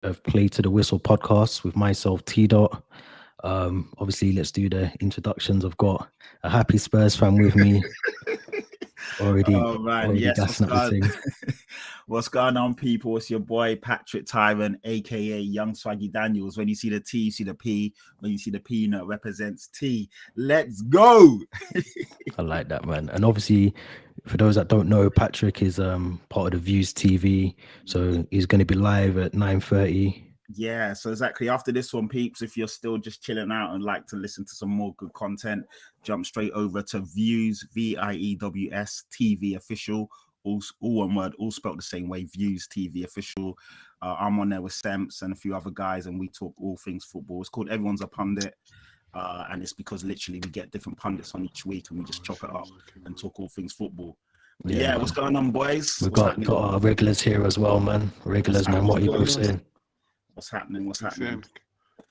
of Play to the Whistle podcast with myself, T Dot. Obviously, let's do the introductions. I've got a happy Spurs fan with me. Already, Oh man, already yes, gassing up the thing. what's going on, people? It's your boy Pttw, aka Young Swaggy Daniels. When you see the T, you see the P. When you see the P, it represents T. Let's go. I like that, man. And obviously, for those that don't know, Patrick is part of the Views TV, so he's going to be live at 9:30. Yeah, so exactly after this one, peeps, if you're still just chilling out and like to listen to some more good content, jump straight over to Views, VIEWS TV official, all one word, all spelled the same way, Views TV official. I'm on there with Semps and a few other guys, and we talk all things football. It's called Everyone's a Pundit, and it's because literally we get different pundits on each week, and we just chop it up and talk all things football. But yeah, what's going on, boys? We've got our regulars here as well, man. Regulars, man. What are you both saying? What's happening? What's happening?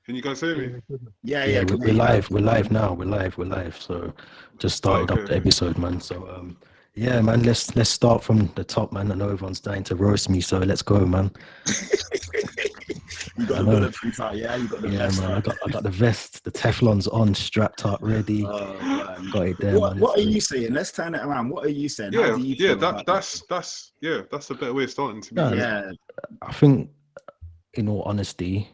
Can you guys hear me? Yeah. We're live. We're live now. We're live. So just started up the episode, man. So yeah, man. Let's start from the top, man. I know everyone's dying to roast me, so let's go, man. You got the bulletproof out, yeah. You got the vest, man. I got the vest. The Teflon's on, strapped up, ready. Got it there. What are you saying? Let's turn it around. What are you saying? That's a better way of starting to be. Yeah, I think, in all honesty,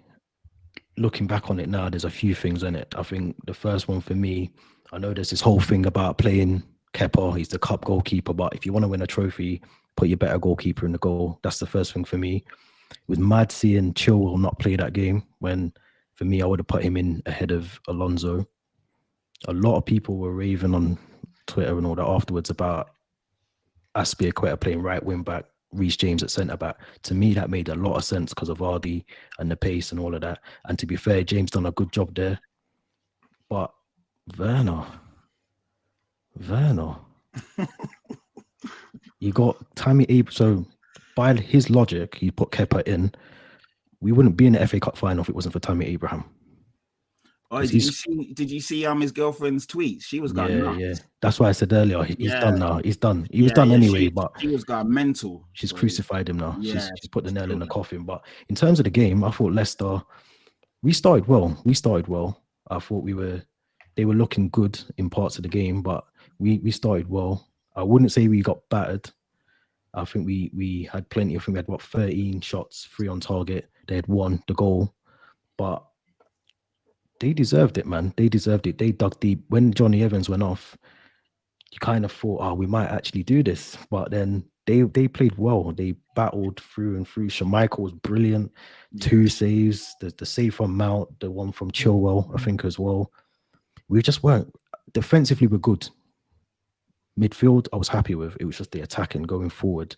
looking back on it now, there's a few things in it. I think the first one for me, I know there's this whole thing about playing Kepa. He's the cup goalkeeper, but if you want to win a trophy, put your better goalkeeper in the goal. That's the first thing for me. It was mad seeing Chilwell not play that game when, for me, I would have put him in ahead of Alonso. A lot of people were raving on Twitter and all that afterwards about Aspilicueta playing right wing back, Reece James at centre back. To me, that made a lot of sense because of Vardy and the pace and all of that. And to be fair, James done a good job there. But Werner, you got Tammy Abraham. So by his logic, he put Kepa in. We wouldn't be in the FA Cup final if it wasn't for Tammy Abraham. Oh, did you see his girlfriend's tweets? She was going nuts. Yeah. That's why I said earlier, he's done now. He's done. He was done anyway, but she was going mental. She's crucified him now. She's put the nail in the coffin. But in terms of the game, I thought Leicester, we started well. I thought they were looking good in parts of the game, but we started well. I wouldn't say we got battered. I think we had plenty. I think we had 13 shots, 3 on target. They had 1, the goal, but they deserved it, man. They deserved it. They dug deep. When Johnny Evans went off, you kind of thought, we might actually do this. But then they played well. They battled through and through. Schmeichel was brilliant. 2 saves. The save from Mount, the one from Chilwell, I think as well. We just weren't. Defensively, we're good. Midfield, I was happy with. It was just the attacking going forward.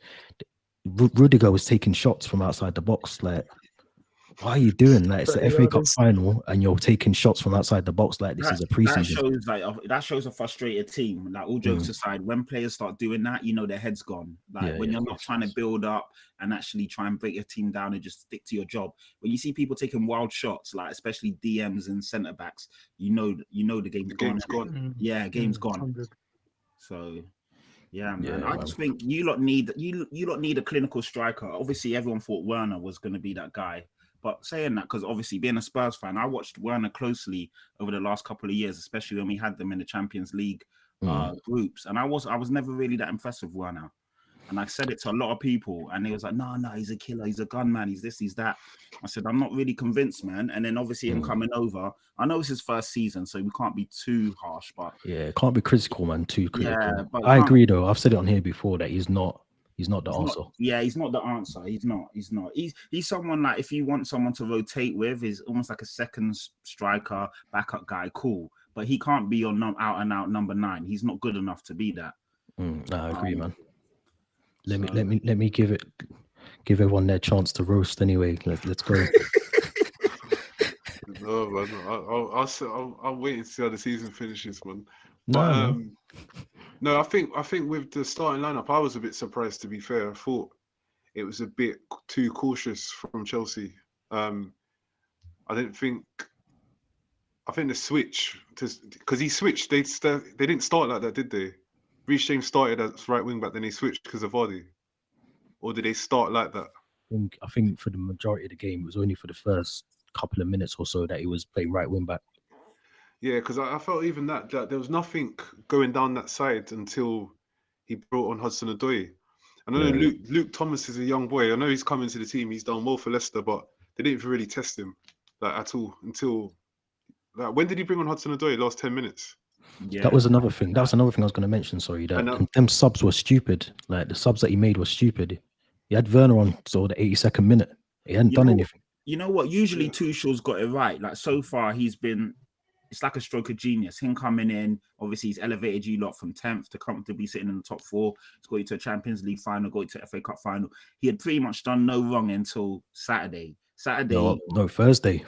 Rudiger was taking shots from outside the box. Like, why are you doing that? It's the FA Cup final, and you're taking shots from outside the box like this is a preseason. That shows a frustrated team. Like, all jokes aside, when players start doing that, their head's gone. Like, when you're not trying to build up and actually try and break your team down and just stick to your job. When you see people taking wild shots, like especially DMs and centre backs, the game's gone. Yeah, game's gone. 100. So. Yeah, man. I just think you lot need a clinical striker. Obviously, everyone thought Werner was going to be that guy. But saying that, because obviously being a Spurs fan, I watched Werner closely over the last couple of years, especially when we had them in the Champions League groups. And I was never really that impressed with Werner. And I said it to a lot of people, and they was like, no, he's a killer, he's a gunman, he's this, he's that. I said, I'm not really convinced, man. And then obviously him coming over, I know it's his first season, so we can't be too harsh, but can't be critical, man. Too critical. Yeah, but I agree, though. I've said it on here before that he's not the answer. He's not the answer. He's not. He's someone like, if you want someone to rotate with, is almost like a second striker, backup guy, cool. But he can't be your out and out number 9. He's not good enough to be that. I agree, man. Let me give everyone their chance to roast anyway. Let's go. No, man. I'll wait and see how the season finishes, man. No, I think with the starting lineup, I was a bit surprised. To be fair, I thought it was a bit too cautious from Chelsea. I think the switch, because he switched. They didn't start like that, did they? Reece James started as right wing back, then he switched because of Vardy. Or did they start like that? I think for the majority of the game, it was only for the first couple of minutes or so that he was playing right wing back. Yeah, because I felt even that there was nothing going down that side until he brought on Hudson-Odoi. And I know Luke Thomas is a young boy. I know he's coming to the team. He's done well for Leicester, but they didn't really test him at all until when did he bring on Hudson-Odoi? Last 10 minutes. Yeah. That was another thing. That was another thing I was going to mention. Sorry, that them subs were stupid. Like the subs that he made were stupid. He had Werner on the 82nd minute. He hadn't done anything. You know what? Usually Tuchel's got it right. Like so far, it's like a stroke of genius. Him coming in, obviously he's elevated you lot from 10th to comfortably sitting in the top 4. He's got you to a Champions League final, got you to FA Cup final. He had pretty much done no wrong until Saturday. No, Thursday.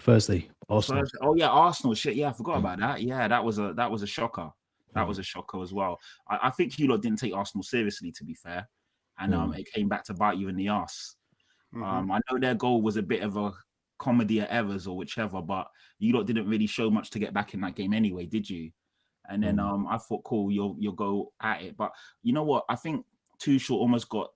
Arsenal. Oh yeah, Arsenal. Shit, yeah, I forgot about that. Yeah, that was a shocker. That was a shocker as well. I think you lot didn't take Arsenal seriously, to be fair, and it came back to bite you in the ass. Mm-hmm. I know their goal was a bit of a comedy of errors or whichever, but you lot didn't really show much to get back in that game anyway, did you? And then I thought, cool, you'll go at it. But you know what? I think Tuchel almost got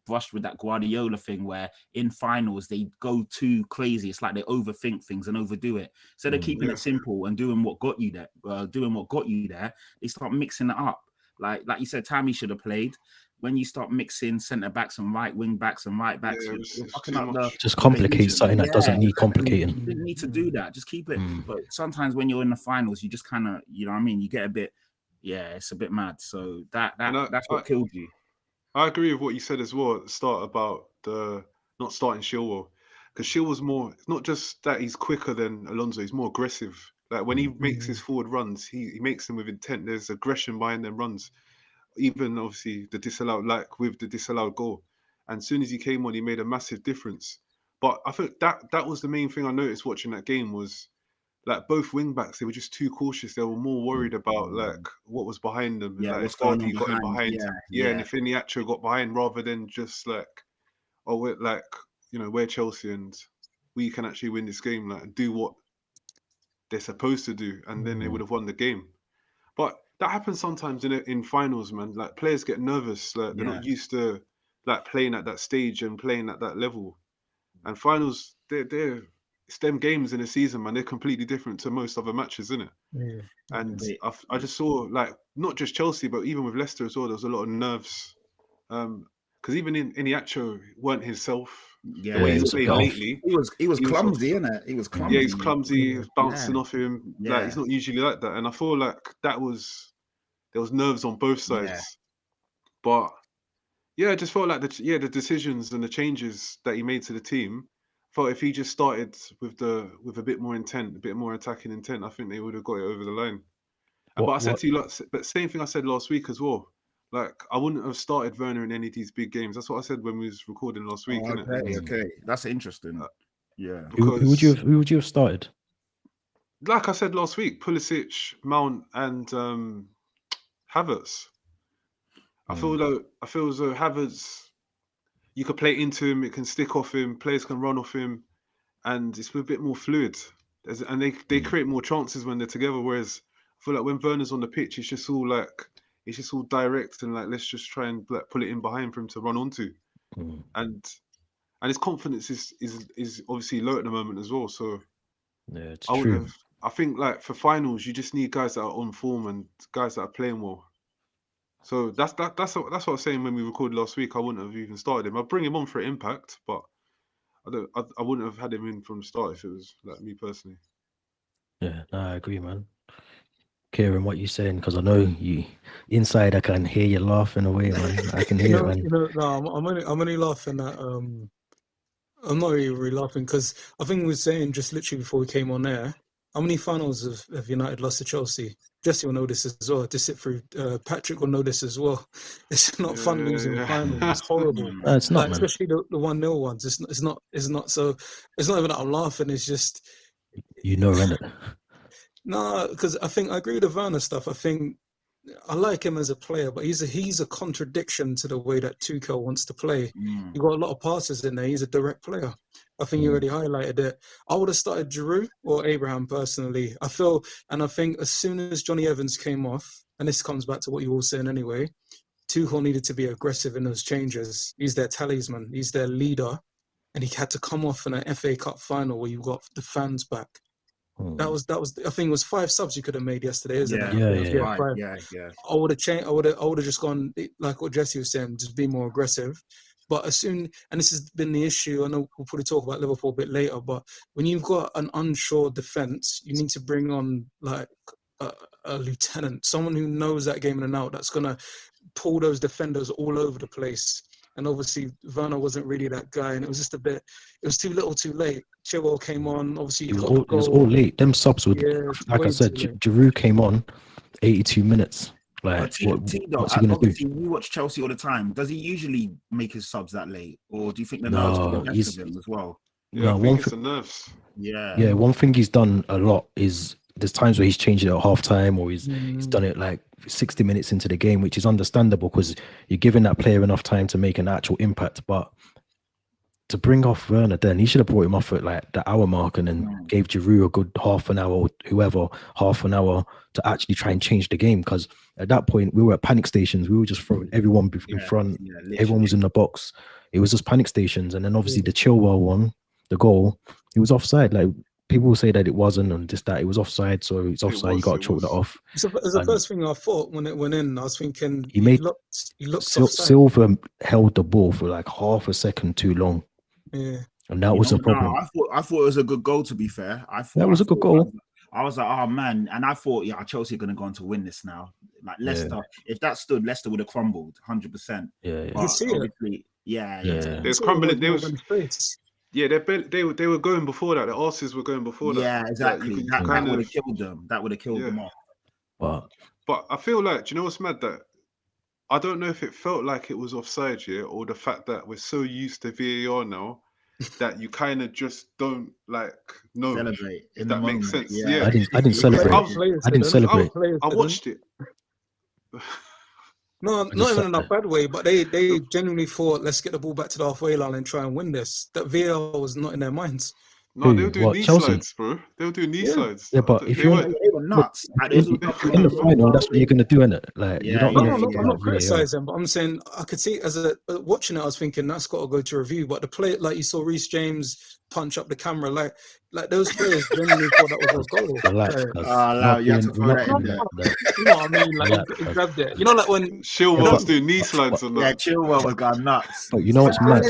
brushed with that Guardiola thing where in finals they go too crazy. It's like they overthink things and overdo it. So they're keeping it simple and doing what got you there. They start mixing it up. Like you said, Tammy should have played. When you start mixing centre backs and right wing backs and right backs, just complicates something that doesn't need complicating. You didn't need to do that. Just keep it. But sometimes when you're in the finals, you just kind of, you know what I mean? You get a bit, it's a bit mad. So that's what killed you. I agree with what you said as well at the start about the not starting Chilwell. Because Chilwell's more, it's not just that he's quicker than Alonso, he's more aggressive. Like when he makes his forward runs, he makes them with intent. There's aggression behind them runs. Even obviously the disallowed goal. And as soon as he came on, he made a massive difference. But I think that was the main thing I noticed watching that game was like both wing backs, they were just too cautious. They were more worried about like what was behind them. Yeah, like what's going on behind. And if Iniacho got behind rather than just like, we're Chelsea and we can actually win this game, like do what they're supposed to do, and then they would have won the game. But that happens sometimes in finals, man. Like players get nervous, like they're not used to like playing at that stage and playing at that level. And finals, it's them games in a season, man. They're completely different to most other matches, isn't it? Yeah. And I just saw like not just Chelsea, but even with Leicester as well, there was a lot of nerves. Because even in Iniacho weren't himself. Yeah, he's played lately. He was clumsy, innit? He was clumsy. Yeah, he's clumsy. He was bouncing off him. Yeah. Like he's not usually like that. And I feel like there was nerves on both sides. Yeah. But yeah, I just felt like the decisions and the changes that he made to the team. I thought if he just started with a bit more intent, a bit more attacking intent, I think they would have got it over the line. But I said to you, but same thing I said last week as well. Like I wouldn't have started Werner in any of these big games. That's what I said when we was recording last week. Okay, that's interesting. Yeah. Who would you have started? Like I said last week, Pulisic, Mount, and Havertz. I feel as though Havertz, you could play into him, it can stick off him, players can run off him, and it's a bit more fluid. And they create more chances when they're together. Whereas I feel like when Werner's on the pitch, it's just all direct and like let's just try and like, pull it in behind for him to run onto. And his confidence is obviously low at the moment as well. So yeah, it's true. I think like for finals, you just need guys that are on form and guys that are playing well. So that's what I was saying when we recorded last week. I wouldn't have even started him. I'd bring him on for impact, but I wouldn't have had him in from the start if it was like me personally. Yeah, no, I agree, man. Kieran, what you saying? Because I know you inside. I can hear you laughing away, man. I can hear it, man. I'm only laughing at. I'm not really laughing because I think we were saying just literally before we came on air. How many finals have United lost to Chelsea? Jesse will know this as well. To sit through, Patrick will know this as well. It's not fun losing finals. It's horrible. No, it's not, man. Especially the 1-0 ones. It's not. So it's not even that I'm laughing. It's just isn't it? No, because I agree with the Werner stuff. I think I like him as a player, but he's a contradiction to the way that Tuchel wants to play. You've got a lot of passes in there. He's a direct player. I think you already highlighted it. I would have started Giroud or Abraham personally. I think as soon as Johnny Evans came off, and this comes back to what you were saying anyway, Tuchel needed to be aggressive in those changes. He's their talisman. He's their leader. and he had to come off in an FA Cup final where you got the fans back. That was. I think it was 5 subs you could have made yesterday, isn't it? Yeah. 5. Yeah. I would have changed. I would have just gone like what Jesse was saying, just be more aggressive. But as soon, and this has been the issue. I know we'll probably talk about Liverpool a bit later. But when you've got an unsure defense, you need to bring on like a lieutenant, someone who knows that game in and out. That's gonna pull those defenders all over the place. And obviously, Werner wasn't really that guy, and it was just a bit. It was too little, too late. Chilwell came on. Obviously, it was all late. Them subs were, like I said, Giroud came on 82 minutes. Like, what's he gonna do? You watch Chelsea all the time. Does he usually make his subs that late, or do you think the nerves get the best of him as well? Yeah, I think it's the nerves. Yeah. One thing he's done a lot is there's times where he's changed it at half time, or he's done it like 60 minutes into the game, which is understandable because you're giving that player enough time to make an actual impact. But to bring off Werner, then he should have brought him off at like the hour mark and then gave Giroud a good half an hour, or whoever, half an hour to actually try and change the game. Because at that point, we were at panic stations. We were just throwing everyone in front. Everyone was in the box. It was just panic stations. And then obviously the Chilwell one, the goal, it was offside. Like, people say that it wasn't, and just that it was offside, so it's offside. You got to chalk that off. It was the first thing I thought when it went in. I was thinking he looked Silva held the ball for like half a second too long. Yeah, and that was a problem. I thought it was a good goal. To be fair, That was a good goal. I was like, oh man, and I thought, Chelsea are going to go on to win this now. Like Leicester, if that stood, Leicester would have crumbled 100%. Yeah. You see it. Yeah. They was crumbling. They were going before that. The arses were going before that. Yeah, exactly. That would have killed them. That would have killed them off. But I feel like, do you know what's mad? That I don't know if it felt like it was offside, or the fact that we're so used to VAR now that you kind of just don't know. Celebrate. If that makes sense. Yeah. I didn't celebrate. I didn't celebrate. I watched it. No, not even in a bad way, but they genuinely thought, let's get the ball back to the halfway line and try and win this. That VAR was not in their minds. No, they were doing knee slides, bro. They were doing knee slides. Yeah, but if they were nuts. In the final, that's what you're going to do, innit? Like, I'm not criticizing, but I'm saying I could see watching it, I was thinking that's got to go to review. But the play, like you saw Reece James punch up the camera, like those players genuinely thought that was a goal. Relax, you have to throw that in there. You know what I mean? Like he grabbed it. You know, like when Chilwell was doing knee slides on that. Yeah, Chilwell was going nuts. But you know what's mad?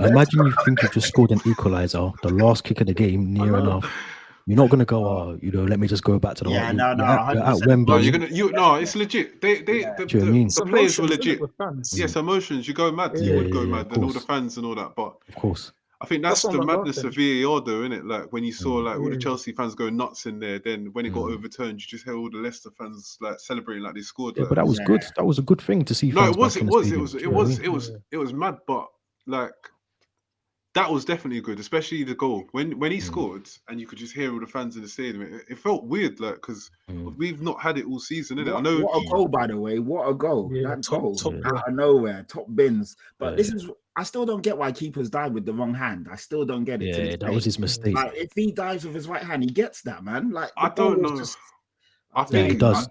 Imagine you think you just scored an equalizer, the last kick of the game, near enough. You're not gonna go, let me just go back to the at Wembley. It's legit. The players were legit. Yes, emotions. You go mad. You would go mad, and all the fans and all that. But of course, I think that's the madness of VAR, though, isn't it? Like when you saw all the Chelsea fans go nuts in there, then when it got overturned, you just heard all the Leicester fans celebrating like they scored. Yeah, but that was good. That was a good thing to see. No, it was mad, but that was definitely good, especially the goal when he scored, and you could just hear all the fans in the stadium. It felt weird, because we've not had it all season, innit? I know. What a goal, by the way! What a goal! Yeah, that goal out of nowhere, top bins. But this is. I still don't get why keepers dive with the wrong hand. I still don't get it. Yeah, that was his mistake. Like, if he dives with his right hand, he gets that, man. Like, I don't know. I think he does.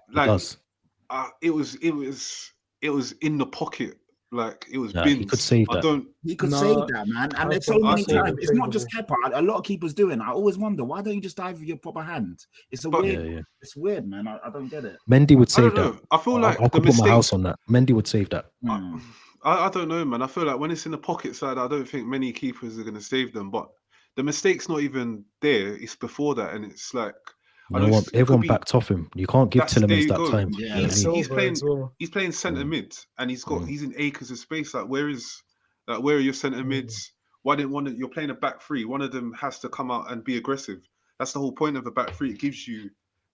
It was in the pocket. Like it was bins. He could save that. He could save that, man. And there's so many times. It's not just Kepa. A lot of keepers doing. I always wonder, why don't you just dive with your proper hand? It's weird. It's weird, man. I don't get it. Mendy would save that. I feel like I could put my house on that. Mendy would save that. I don't know, man. I feel like when it's in the pocket side, I don't think many keepers are going to save them. But the mistake's not even there. It's before that, and it's like everyone backed off him. You can't give Tielemans that time. Yeah. He's playing centre mid, and he's in acres of space. Like where are your centre mids? Why didn't you're playing a back three? One of them has to come out and be aggressive. That's the whole point of a back three. It gives you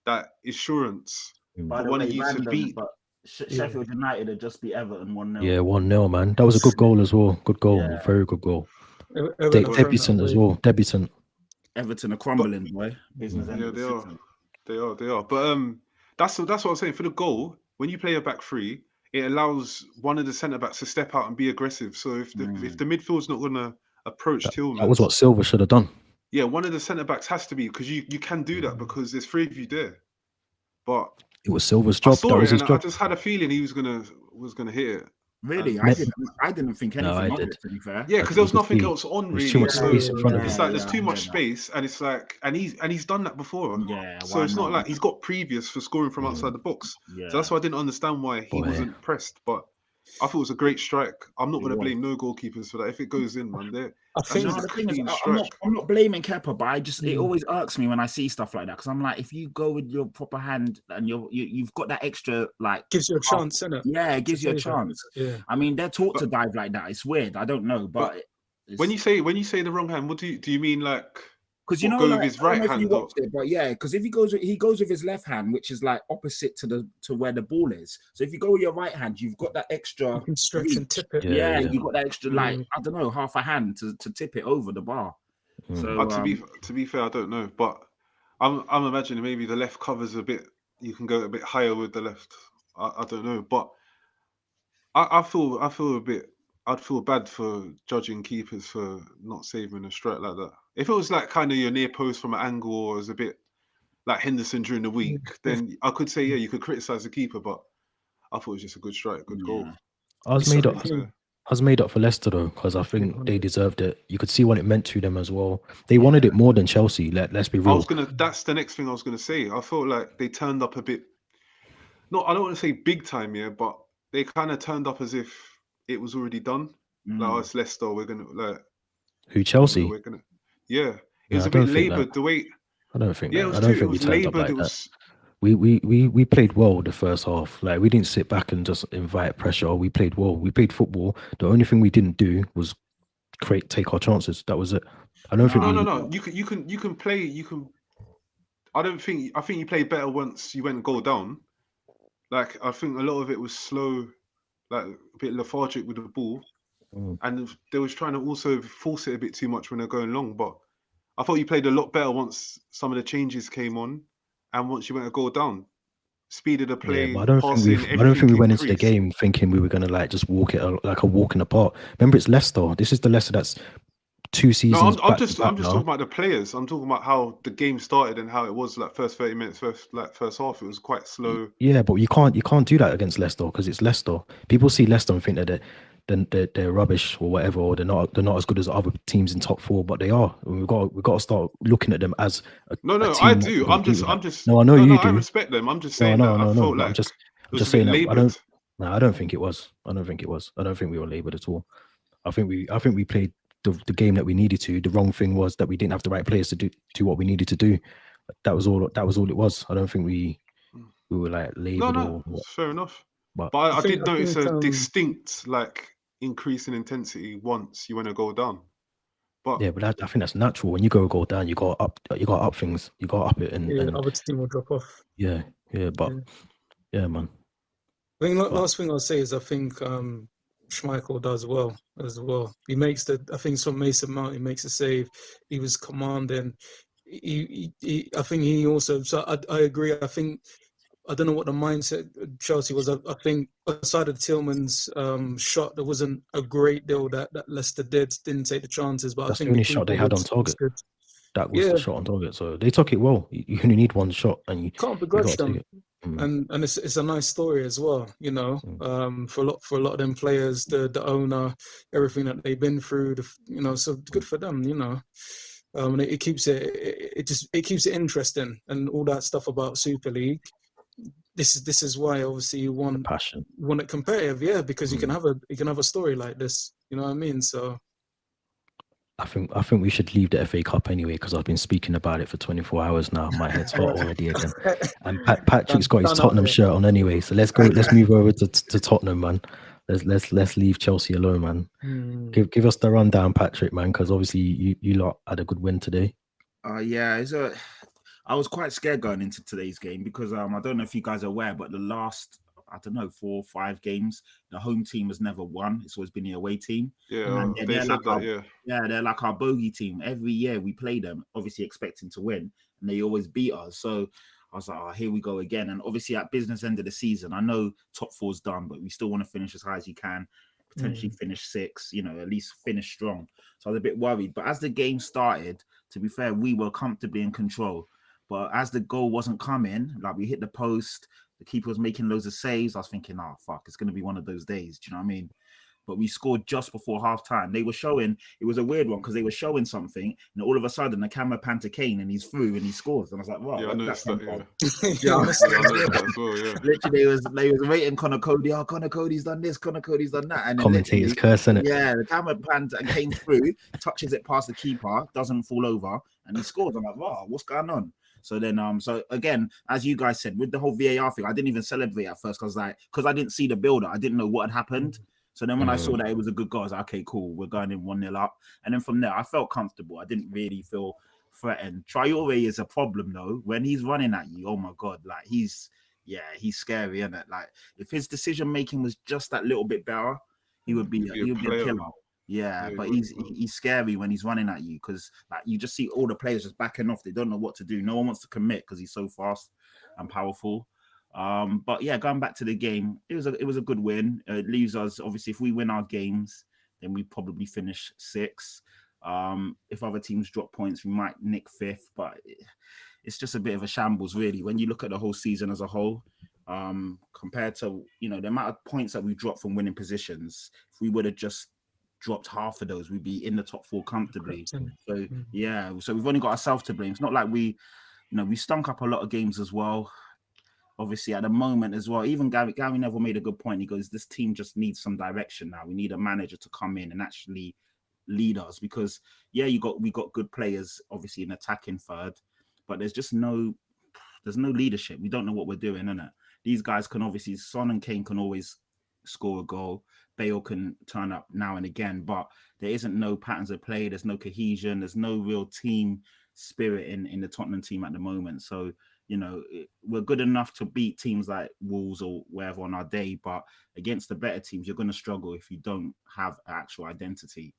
that assurance. But one of you to beat. Sheffield United would just be Everton 1-0. Yeah, 1-0, man. That was a good goal as well. Good goal. Yeah. Very good goal. Debutant as well. Debutant. Everton are crumbling, boy. Business. Yeah, they are. But that's what I'm saying. For the goal, when you play a back three, it allows one of the centre backs to step out and be aggressive. So if the midfield's not going to approach Tillman, that was what Silva should have done. Yeah, one of the centre backs has to be, because you can do that because there's 3 of you there. But it was Silva's job. That was his job. I just had a feeling he was gonna hit it. Really, I didn't think anything of it. To be fair, yeah, because there was nothing else on really. There's too much space in front of him. It's like there's too much space, and it's like, and he's done that before. Yeah, so it's not like he's got previous for scoring from outside the box. Yeah. So that's why I didn't understand why he wasn't pressed. But I thought it was a great strike. I'm not going to blame no goalkeepers for that. If it goes in, man, I think the thing is, I'm not blaming Kepa, but it always irks me when I see stuff like that, because I'm like, if you go with your proper hand and you've got that extra, like, gives you a chance, innit? Yeah, it gives you a chance. Yeah, I mean, they're taught to dive like that. It's weird. I don't know, but when you say the wrong hand, what do you mean, like? Because you know, go like, with his right hand, but yeah, because if he goes with his left hand, which is like opposite to where the ball is. So if you go with your right hand, you've got that extra. You can stretch and tip it. Yeah, you've got that extra, like, I don't know, half a hand to tip it over the bar. So to be fair, I don't know, but I'm imagining maybe the left covers a bit. You can go a bit higher with the left. I don't know, but I feel a bit. I'd feel bad for judging keepers for not saving a strike like that. If it was like kind of your near post from an angle, or was a bit like Henderson during the week, then I could say, yeah, you could criticize the keeper, but I thought it was just a good strike, good goal. I was made up for Leicester though, because I think they deserved it. You could see what it meant to them as well. They wanted it more than Chelsea. Let's be real. That's the next thing I was gonna say. I felt like they turned up a bit. I don't want to say big time, yeah, but they kind of turned up as if it was already done. Like, it's Leicester. We're gonna like. Who, Chelsea? We're gonna. Yeah, it was a bit laboured. The way. I don't think. Yeah, I don't think we turned up like that. We played well the first half. Like, we didn't sit back and just invite pressure. We played well. We played football. The only thing we didn't do was take our chances. That was it. I don't think. No. You can play. I think you played better once you went and goal down. Like, I think a lot of it was slow, like a bit lethargic with the ball, and they was trying to also force it a bit too much when they're going long. But I thought you played a lot better once some of the changes came on, and once you went to go down, speed of the play. Yeah, I don't think we went into the game thinking we were gonna like just walk it like a walk in the park. Remember, it's Leicester. This is the Leicester that's 2 seasons. I'm just talking about the players. I'm talking about how the game started and how it was like first 30 minutes, first half. It was quite slow. Yeah, but you can't do that against Leicester, because it's Leicester. People see Leicester and think that they're rubbish or whatever, or they're not as good as other teams in top 4, but they are. We've got to start looking at them as a team. I do. I'm just. No, I know you do. I respect them. I'm just saying no. Like I'm just saying that. I don't think it was. I don't think we were laboured at all. I think we played the game that we needed to. The wrong thing was that we didn't have the right players to do what we needed to do. That was all it was. I don't think we were like laboured. No, fair enough. But I did notice a distinct like increase in intensity once you went to go down. But yeah, but I think that's natural. When you go down, you got up things. You got up it, and other team will drop off. Yeah, but yeah, man. I think last thing I'll say is I think Schmeichel does well as well. He makes I think it's from Mason Mount. He makes a save. He was commanding. I think he also. So I agree. I think. I don't know what the mindset of Chelsea was. I think aside of Tillman's shot, there wasn't a great deal that Leicester didn't take the chances. But that's I think the only shot they had on target. That was the shot on target. So they took it well. You only need one shot, and you can't begrudge them. And it's a nice story as well, you know. For a lot of them players, the owner, everything that they've been through, so good for them, you know. And it keeps it keeps it interesting, and all that stuff about Super League. This is why obviously you want it competitive, because you can have a story like this, you know what I mean? So I think we should leave the FA Cup anyway, because I've been speaking about it for 24 hours now. My head's hot already again. And Patrick's got his Tottenham shirt on anyway, so let's move over to Tottenham, man. Let's leave Chelsea alone, man. Give us the rundown, Patrick, man, because obviously you lot had a good win today. I was quite scared going into today's game because I don't know if you guys are aware, but the last 4 or 5 games, the home team has never won. It's always been the away team. Yeah, and they're like our bogey team. Every year we play them, obviously expecting to win, and they always beat us. So I was like, here we go again. And obviously at business end of the season, I know top 4's done, but we still want to finish as high as you can, potentially finish 6, at least finish strong. So I was a bit worried. But as the game started, to be fair, we were comfortably in control. But as the goal wasn't coming, like we hit the post, the keeper was making loads of saves. I was thinking, oh, fuck, it's going to be one of those days. Do you know what I mean? But we scored just before halftime. They were showing, it was a weird one because they were showing something, and all of a sudden the camera panned to Kane and he's through and he scores. And I was like, wow, I noticed that. Yeah, I noticed that as well. Yeah, literally, they was rating Connor Cody. Oh, Connor Cody's done this, Connor Cody's done that. And commentators cursing it. Yeah, the camera panned and came through, touches it past the keeper, doesn't fall over, and he scores. I'm like, wow, what's going on? So then, so again, as you guys said, with the whole VAR thing, I didn't even celebrate at first because I didn't see the builder. I didn't know what had happened. So then when I saw that it was a good goal, I was like, okay, cool, we're going in 1-0 up. And then from there, I felt comfortable. I didn't really feel threatened. Traore is a problem, though. When he's running at you, oh, my God, like he's scary, isn't it? Like if his decision-making was just that little bit better, he would be a killer. Yeah, but he's scary when he's running at you because like you just see all the players just backing off. They don't know what to do. No one wants to commit because he's so fast and powerful. But yeah, going back to the game, it was a good win. It leaves us, obviously, if we win our games, then we probably finish 6th. If other teams drop points, we might nick 5th, but it's just a bit of a shambles, really. When you look at the whole season as a whole, compared to, the amount of points that we dropped from winning positions, if we would have just dropped half of those, we'd be in the top 4 comfortably. So yeah, so we've only got ourselves to blame. It's not like we stunk up a lot of games as well. Obviously, at the moment as well, even Gary Neville made a good point. He goes, this team just needs some direction now. We need a manager to come in and actually lead us because, yeah, we got good players, obviously, in attacking third, but there's no leadership. We don't know what we're doing, innit? These guys can obviously, Son and Kane can always score a goal. Bale can turn up now and again, but there isn't no patterns of play. There's no cohesion. There's no real team spirit in the Tottenham team at the moment. So, we're good enough to beat teams like Wolves or wherever on our day, but against the better teams, you're going to struggle if you don't have actual identity.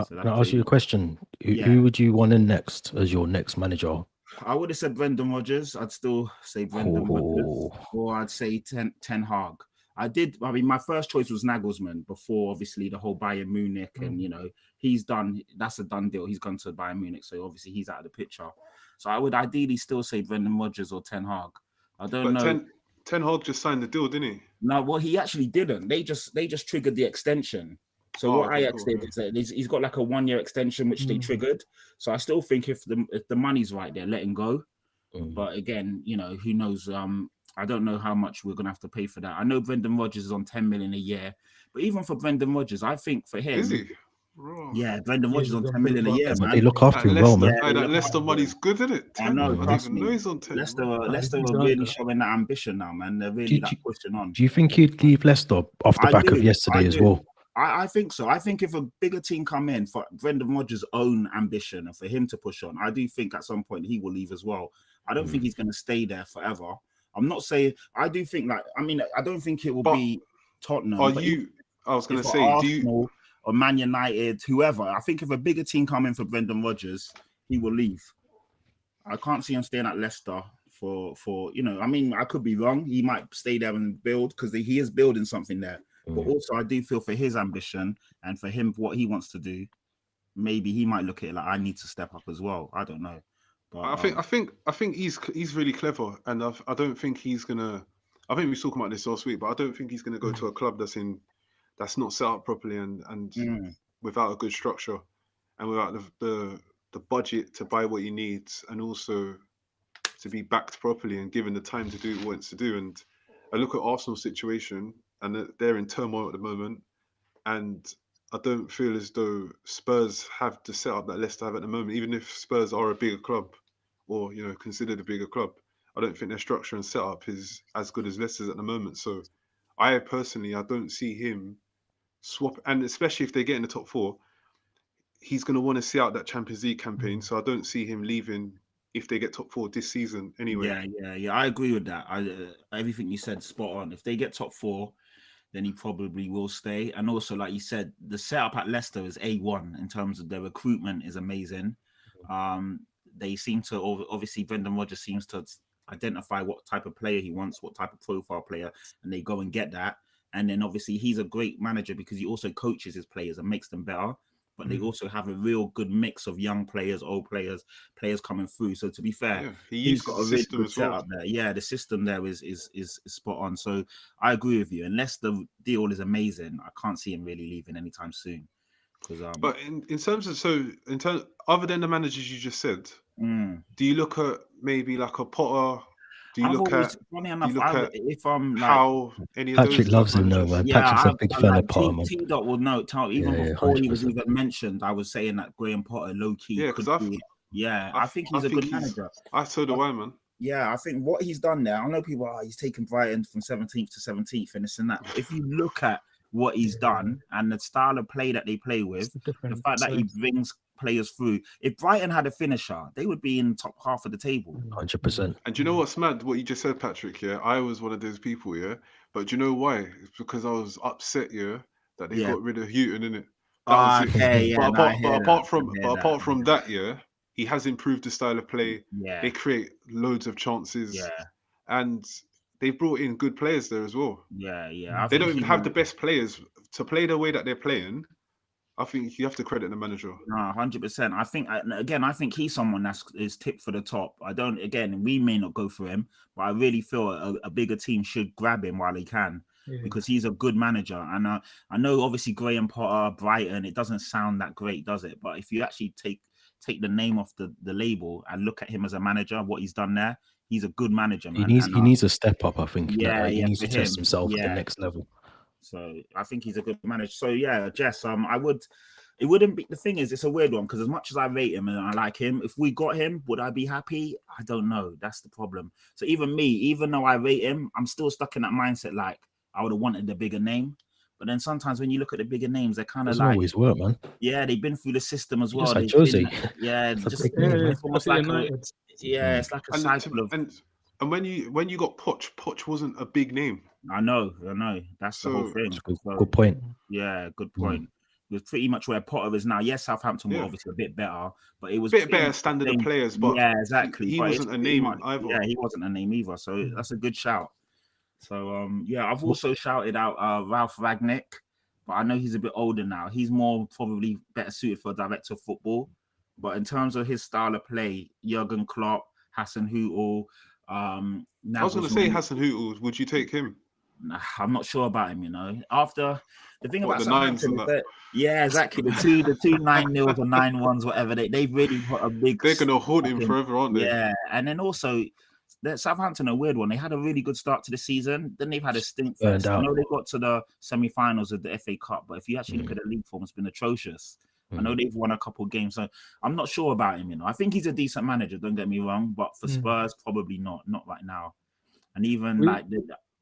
Can I ask you a question? Who would you want in next as your next manager? I would have said Brendan Rodgers. I'd still say Brendan Rodgers, or I'd say Ten Hag. My first choice was Nagelsmann before, obviously, the whole Bayern Munich, and he's done. That's a done deal. He's gone to Bayern Munich, so obviously he's out of the picture. So I would ideally still say Brendan Rodgers or Ten Hag. I don't know. Ten Hag just signed the deal, didn't he? No, well, he actually didn't. They just triggered the extension. So what Ajax did is that he's got like a 1-year extension which they triggered. So I still think if the money's right there, let him go. But again, who knows? I don't know how much we're gonna have to pay for that. I know Brendan Rodgers is on 10 million a year, but even for Brendan Rodgers, I think for him, is he? Yeah, Brendan Rodgers on 10 million a year, man. They look after him well, man. That Leicester money's good, isn't it? 10, I know. He's on 10. Leicester are really showing that ambition now, man. They're really pushing on. Do you think he'd leave Leicester off the back of yesterday as well? I think so. I think if a bigger team come in for Brendan Rodgers' own ambition and for him to push on, I do think at some point he will leave as well. I don't think he's going to stay there forever. I'm not saying. I do think I don't think it will be Tottenham. I was going to say, Arsenal or Man United, whoever. I think if a bigger team come in for Brendan Rodgers, he will leave. I can't see him staying at Leicester for. I could be wrong. He might stay there and build because he is building something there. But also, I do feel for his ambition and for him, what he wants to do, maybe he might look at it like I need to step up as well. I don't know. But I think he's really clever, and I don't think he's gonna. I think we were talking about this last week, but I don't think he's gonna go to a club that's not set up properly and without a good structure, and without the budget to buy what he needs, and also to be backed properly and given the time to do what he wants to do. And I look at Arsenal's situation, and they're in turmoil at the moment, and I don't feel as though Spurs have the setup that Leicester have at the moment. Even if Spurs are a bigger club, or considered a bigger club, I don't think their structure and setup is as good as Leicester's at the moment. So, I don't see him swap, and especially if they get in the top 4, he's going to want to see out that Champions League campaign. So I don't see him leaving if they get top 4 this season. Anyway, yeah, I agree with that. Everything you said, spot on. If they get top 4. Then he probably will stay. And also, like you said, the setup at Leicester is A1 in terms of their recruitment is amazing. They seem to, obviously, Brendan Rodgers seems to identify what type of player he wants, what type of profile player, and they go and get that. And then, obviously, he's a great manager because he also coaches his players and makes them better. but they also have a real good mix of young players, old players, players coming through. So to be fair, he's got a really good setup there. Yeah, the system there is spot on. So I agree with you. Unless the deal is amazing, I can't see him really leaving anytime soon. But in terms of other than the managers you just said, do you look at maybe like a Potter? Do you look at if I'm like how any of Patrick those loves him, no man. Yeah, Patrick's a big fan of Potter, man. T-Dot will know. Even before he was even mentioned, I was saying that Graham Potter low key could be. Yeah, I think he's a good manager. So do I, man. Yeah, I think what he's done there. I know people are he's taken Brighton from 17th to 17th and this and that. But if you look at what he's done and the style of play that they play with, the fact that he brings players through. If Brighton had a finisher, they would be in top half of the table. 100%. And do you know what's mad? What you just said, Patrick, yeah? I was one of those people, yeah? But do you know why? It's because I was upset, yeah, that they got rid of Houghton, innit? That was it. But apart from that, yeah, he has improved the style of play. Yeah. They create loads of chances. Yeah. And they've brought in good players there as well. Yeah. They don't even have the best players to play the way that they're playing. I think you have to credit the manager. No, 100%. I think he's someone that is tipped for the top. We may not go for him, but I really feel a bigger team should grab him while they can because he's a good manager. And I know obviously Graham Potter, Brighton, it doesn't sound that great, does it? But if you actually take the name off the label and look at him as a manager, what he's done there, he's a good manager, man. He needs a step up, I think. He needs to test himself at the next level. So I think he's a good manager. So yeah, Jess, it wouldn't be, the thing is, it's a weird one because as much as I rate him and I like him, if we got him, would I be happy? I don't know. That's the problem. So even though I rate him, I'm still stuck in that mindset. Like I would have wanted the bigger name. But then sometimes when you look at the bigger names, they're kind of like always work, man. Yeah, they've been through the system as well. Like Jose. It's almost like it's like a cycle of. And when you got Poch wasn't a big name. I know. That's the whole thing. Good point. Yeah, good point. It was pretty much where Potter is now. Yes, Southampton were obviously a bit better, but it was a bit better standard of players. But yeah, exactly. He wasn't a name either. Yeah, he wasn't a name either. So that's a good shout. So I've also shouted out Ralph Ragnick, but I know he's a bit older now. He's more probably better suited for a director of football. But in terms of his style of play, Jurgen Klopp, Hassan Hutel. I was going to say Hassan Hutel. Would you take him? Nah, I'm not sure about him. After the thing about the nines and that. Yeah, exactly. The two 9-0s or 9-1s, whatever. They've really put a big. They're going to hold him forever, aren't they? Yeah, and then also. Southampton a weird one. They had a really good start to the season. Then they've had a stint first. I know they got to the semi-finals of the FA Cup, but if you actually look at the league form, it's been atrocious. I know they've won a couple of games, so I'm not sure about him. I think he's a decent manager. Don't get me wrong, but for Spurs, probably not right now. And even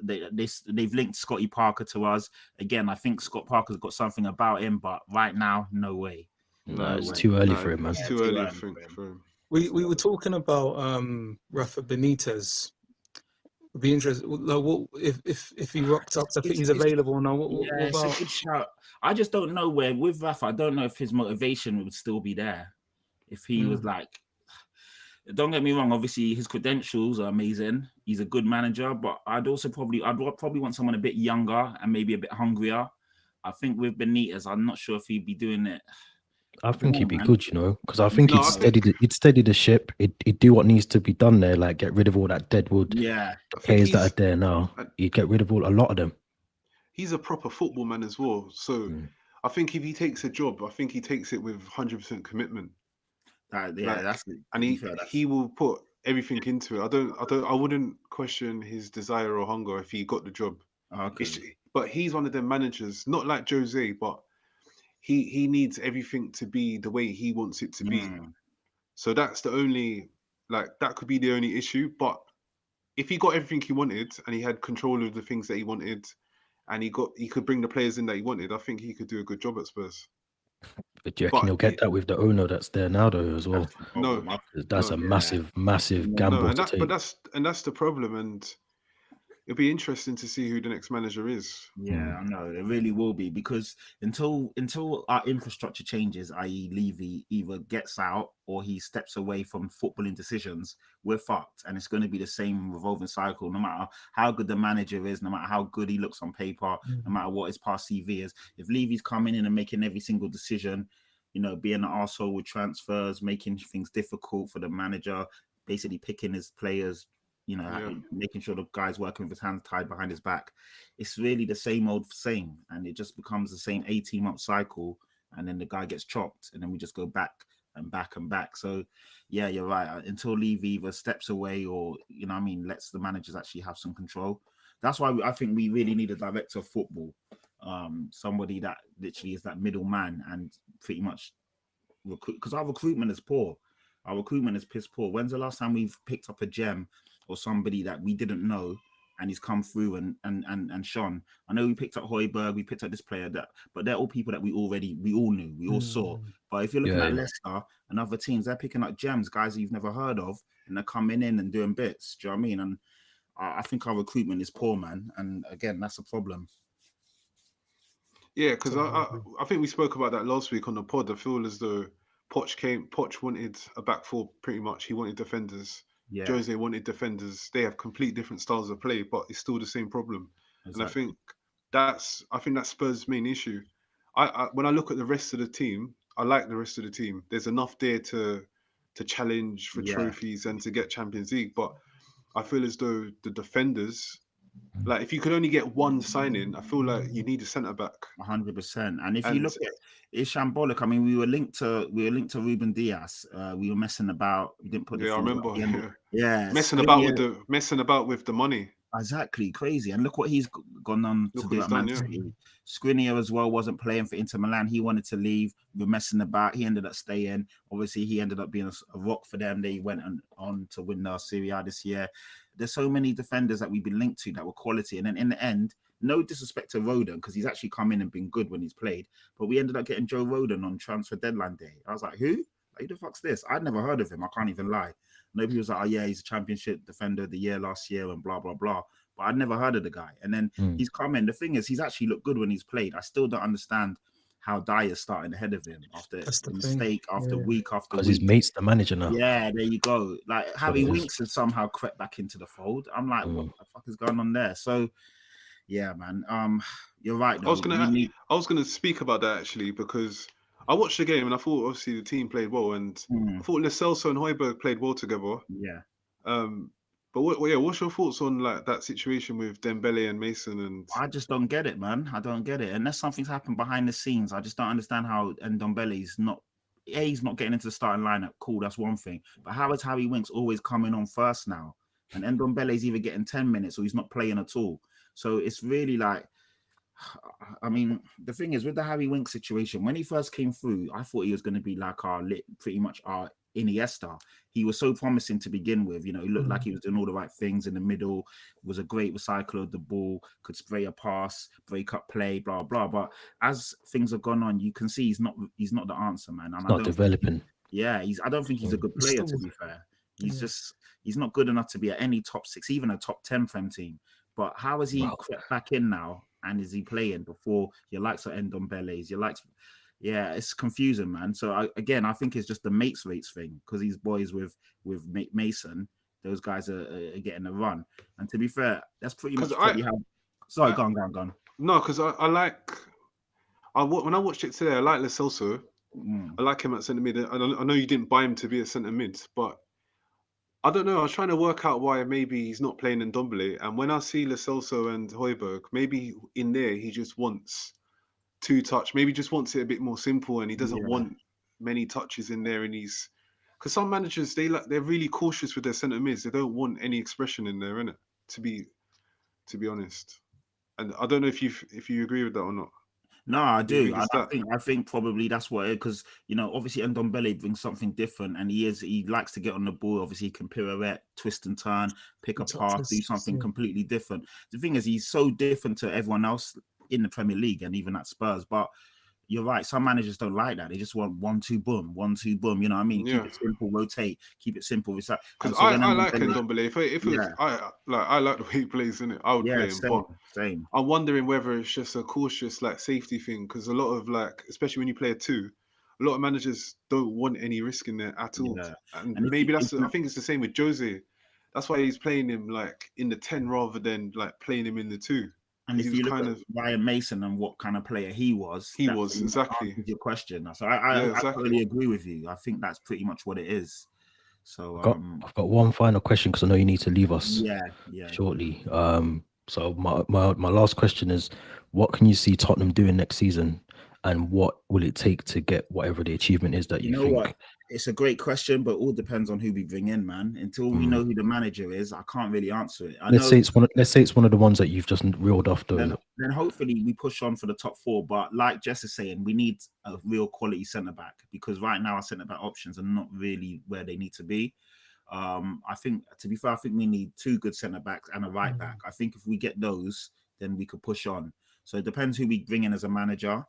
they've linked Scotty Parker to us again. I think Scott Parker's got something about him, but right now, no way. It's too early for him, man. It's too early for him. We were talking about Rafa Benitez. Would be interested. Like, what if he rocked up? I think he's available now. What about? It's a good shout. I just don't know where with Rafa. I don't know if his motivation would still be there. If he was like, don't get me wrong. Obviously, his credentials are amazing. He's a good manager, but I'd probably want someone a bit younger and maybe a bit hungrier. I think with Benitez, I'm not sure if he'd be doing it. I think he'd be good, because I think he'd steady the ship. He'd do what needs to be done there, like get rid of all that deadwood players that are there now. He'd get rid of a lot of them. He's a proper football man as well. So I think if he takes a job, I think he takes it with 100% commitment. He will put everything into it. I wouldn't question his desire or hunger if he got the job. Okay. But he's one of them managers, not like Jose, but he needs everything to be the way he wants it to be. So that's the only, that could be the only issue. But if he got everything he wanted and he had control of the things that he wanted and he could bring the players in that he wanted, I think he could do a good job at Spurs. But do you reckon he'll get that with the owner that's there now, though, as well? No. That's a massive gamble to take. But that's the problem. And it'll be interesting to see who the next manager is. Yeah, I know. It really will be, because until our infrastructure changes, i.e. Levy either gets out or he steps away from footballing decisions, we're fucked. And it's going to be the same revolving cycle, no matter how good the manager is, no matter how good he looks on paper, no matter what his past CV is. If Levy's coming in and making every single decision, being an arsehole with transfers, making things difficult for the manager, basically picking his players, making sure the guy's working with his hands tied behind his back. It's really the same old same, and it just becomes the same 18-month cycle, and then the guy gets chopped, and then we just go back and back and back. So, yeah, you're right. Until Levy either steps away or, lets the managers actually have some control. That's why I think we really need a director of football, somebody that literally is that middleman and pretty much recruit, because our recruitment is poor. Our recruitment is piss poor. When's the last time we've picked up a gem or somebody that we didn't know and he's come through and shone? I know we picked up Højbjerg, we picked up this player, but they're all people that we all knew, we all saw. But if you're looking at Leicester and other teams, they're picking up gems, guys that you've never heard of, and they're coming in and doing bits. Do you know what I mean? And I think our recruitment is poor, man. And again, that's a problem. Yeah, because I think we spoke about that last week on the pod. I feel as though Poch wanted a back four pretty much. He wanted defenders. Yeah. Jose wanted defenders. They have complete different styles of play, but it's still the same problem. Exactly. And I think that's Spurs' main issue. When I look at the rest of the team, I like the rest of the team. There's enough there to challenge for trophies and to get Champions League, but I feel as though the defenders, like if you could only get one signing, I feel like you need a centre back. 100%. And if you look at it's shambolic. I mean, we were linked to Ruben Diaz. We were messing about. We didn't put the I remember. Yeah, messing about with the money. Exactly, crazy. And look what he's gone on to do at Man City. Skriniar as well wasn't playing for Inter Milan. He wanted to leave. We were messing about. He ended up staying. Obviously, he ended up being a rock for them. They went on to win the Serie A this year. There's so many defenders that we've been linked to that were quality. And then in the end, no disrespect to Roden, because he's actually come in and been good when he's played. But we ended up getting Joe Roden on transfer deadline day. I was like, who? Who the fuck's this? I'd never heard of him. I can't even lie. Nobody was like, oh yeah, he's a championship defender of the year last year and blah, blah, blah. But I'd never heard of the guy. And then he's come in. The thing is, he's actually looked good when he's played. I still don't understand how Dyer's starting ahead of him after mistake after week after week. Because his mate's the manager now. Yeah, there you go. Like Harry Winks has somehow crept back into the fold. I'm like, what the fuck is going on there? So, yeah, man. You're right. Though. I was gonna speak about that actually, because I watched the game and I thought obviously the team played well, and I thought Lo Celso and Højbjerg played well together. Yeah. But what's your thoughts on like that situation with Dembele and Mason? And I just don't get it, man. I don't get it. Unless something's happened behind the scenes, I just don't understand how Ndombele's not. He's not getting into the starting lineup. Cool, that's one thing. But how is Harry Winks always coming on first now? And Ndombele's either getting 10 minutes or he's not playing at all. So it's really like, I mean, the thing is with the Harry Winks situation, when he first came through, I thought he was going to be like pretty much our Iniesta. He was so promising to begin with. He looked like he was doing all the right things in the middle, was a great recycler of the ball, could spray a pass, break up play, blah, blah. But as things have gone on, you can see he's not the answer, man. And not developing. I don't think he's a good player, to be fair. He's not good enough to be at any top 6, even a top 10 Prem team. But how has he crept back in now? And is he playing before your likes of Ndombele's, your likes? Yeah, it's confusing, man. So I think it's just the mates rates thing, because these boys with Mason, those guys are getting a run. And to be fair, that's pretty much how. Sorry, go on. No, because when I watched it today, I like Lo Celso. I like him at centre mid. I know you didn't buy him to be a centre mid, but I don't know. I was trying to work out why maybe he's not playing in Ndombele. And when I see Lo Celso and Højbjerg, maybe in there he just wants 2 touch. Maybe just wants it a bit more simple, and he doesn't want many touches in there. And because some managers they're really cautious with their centre mids. They don't want any expression in there, innit? To be honest. And I don't know if you agree with that or not. No, I do. I think probably that's what it is, because obviously Ndombele brings something different, and he likes to get on the ball. Obviously, he can pirouette, twist and turn, pick a pass, do something completely different. The thing is, he's so different to everyone else in the Premier League and even at Spurs. But you're right, some managers don't like that. They just want 1-2 boom, 1-2 boom. You know what I mean? Keep it simple, rotate, keep it simple. Because I like Ndombele. If it was, I like the way he plays, innit? I would play him. Same. I'm wondering whether it's just a cautious safety thing, because a lot of especially when you play a 2, a lot of managers don't want any risk in there at all. Yeah. And maybe I think it's the same with Jose. That's why he's playing him in the 10 rather than playing him in the 2. And if you look at Ryan Mason and what kind of player he was exactly your question. So I totally agree with you. I think that's pretty much what it is. So I've got one final question because I know you need to leave us yeah shortly. So my last question is, what can you see Tottenham doing next season, and what will it take to get whatever the achievement is that you think? What? It's a great question, but all depends on who we bring in, man. Until we know who the manager is, I can't really answer it. Let's say it's one of the ones that you've just reeled off. Then hopefully we push on for the top 4. But like Jess is saying, we need a real quality centre back, because right now our centre back options are not really where they need to be. I think, to be fair, I think we need 2 good centre backs and a right back. I think if we get those, then we could push on. So it depends who we bring in as a manager.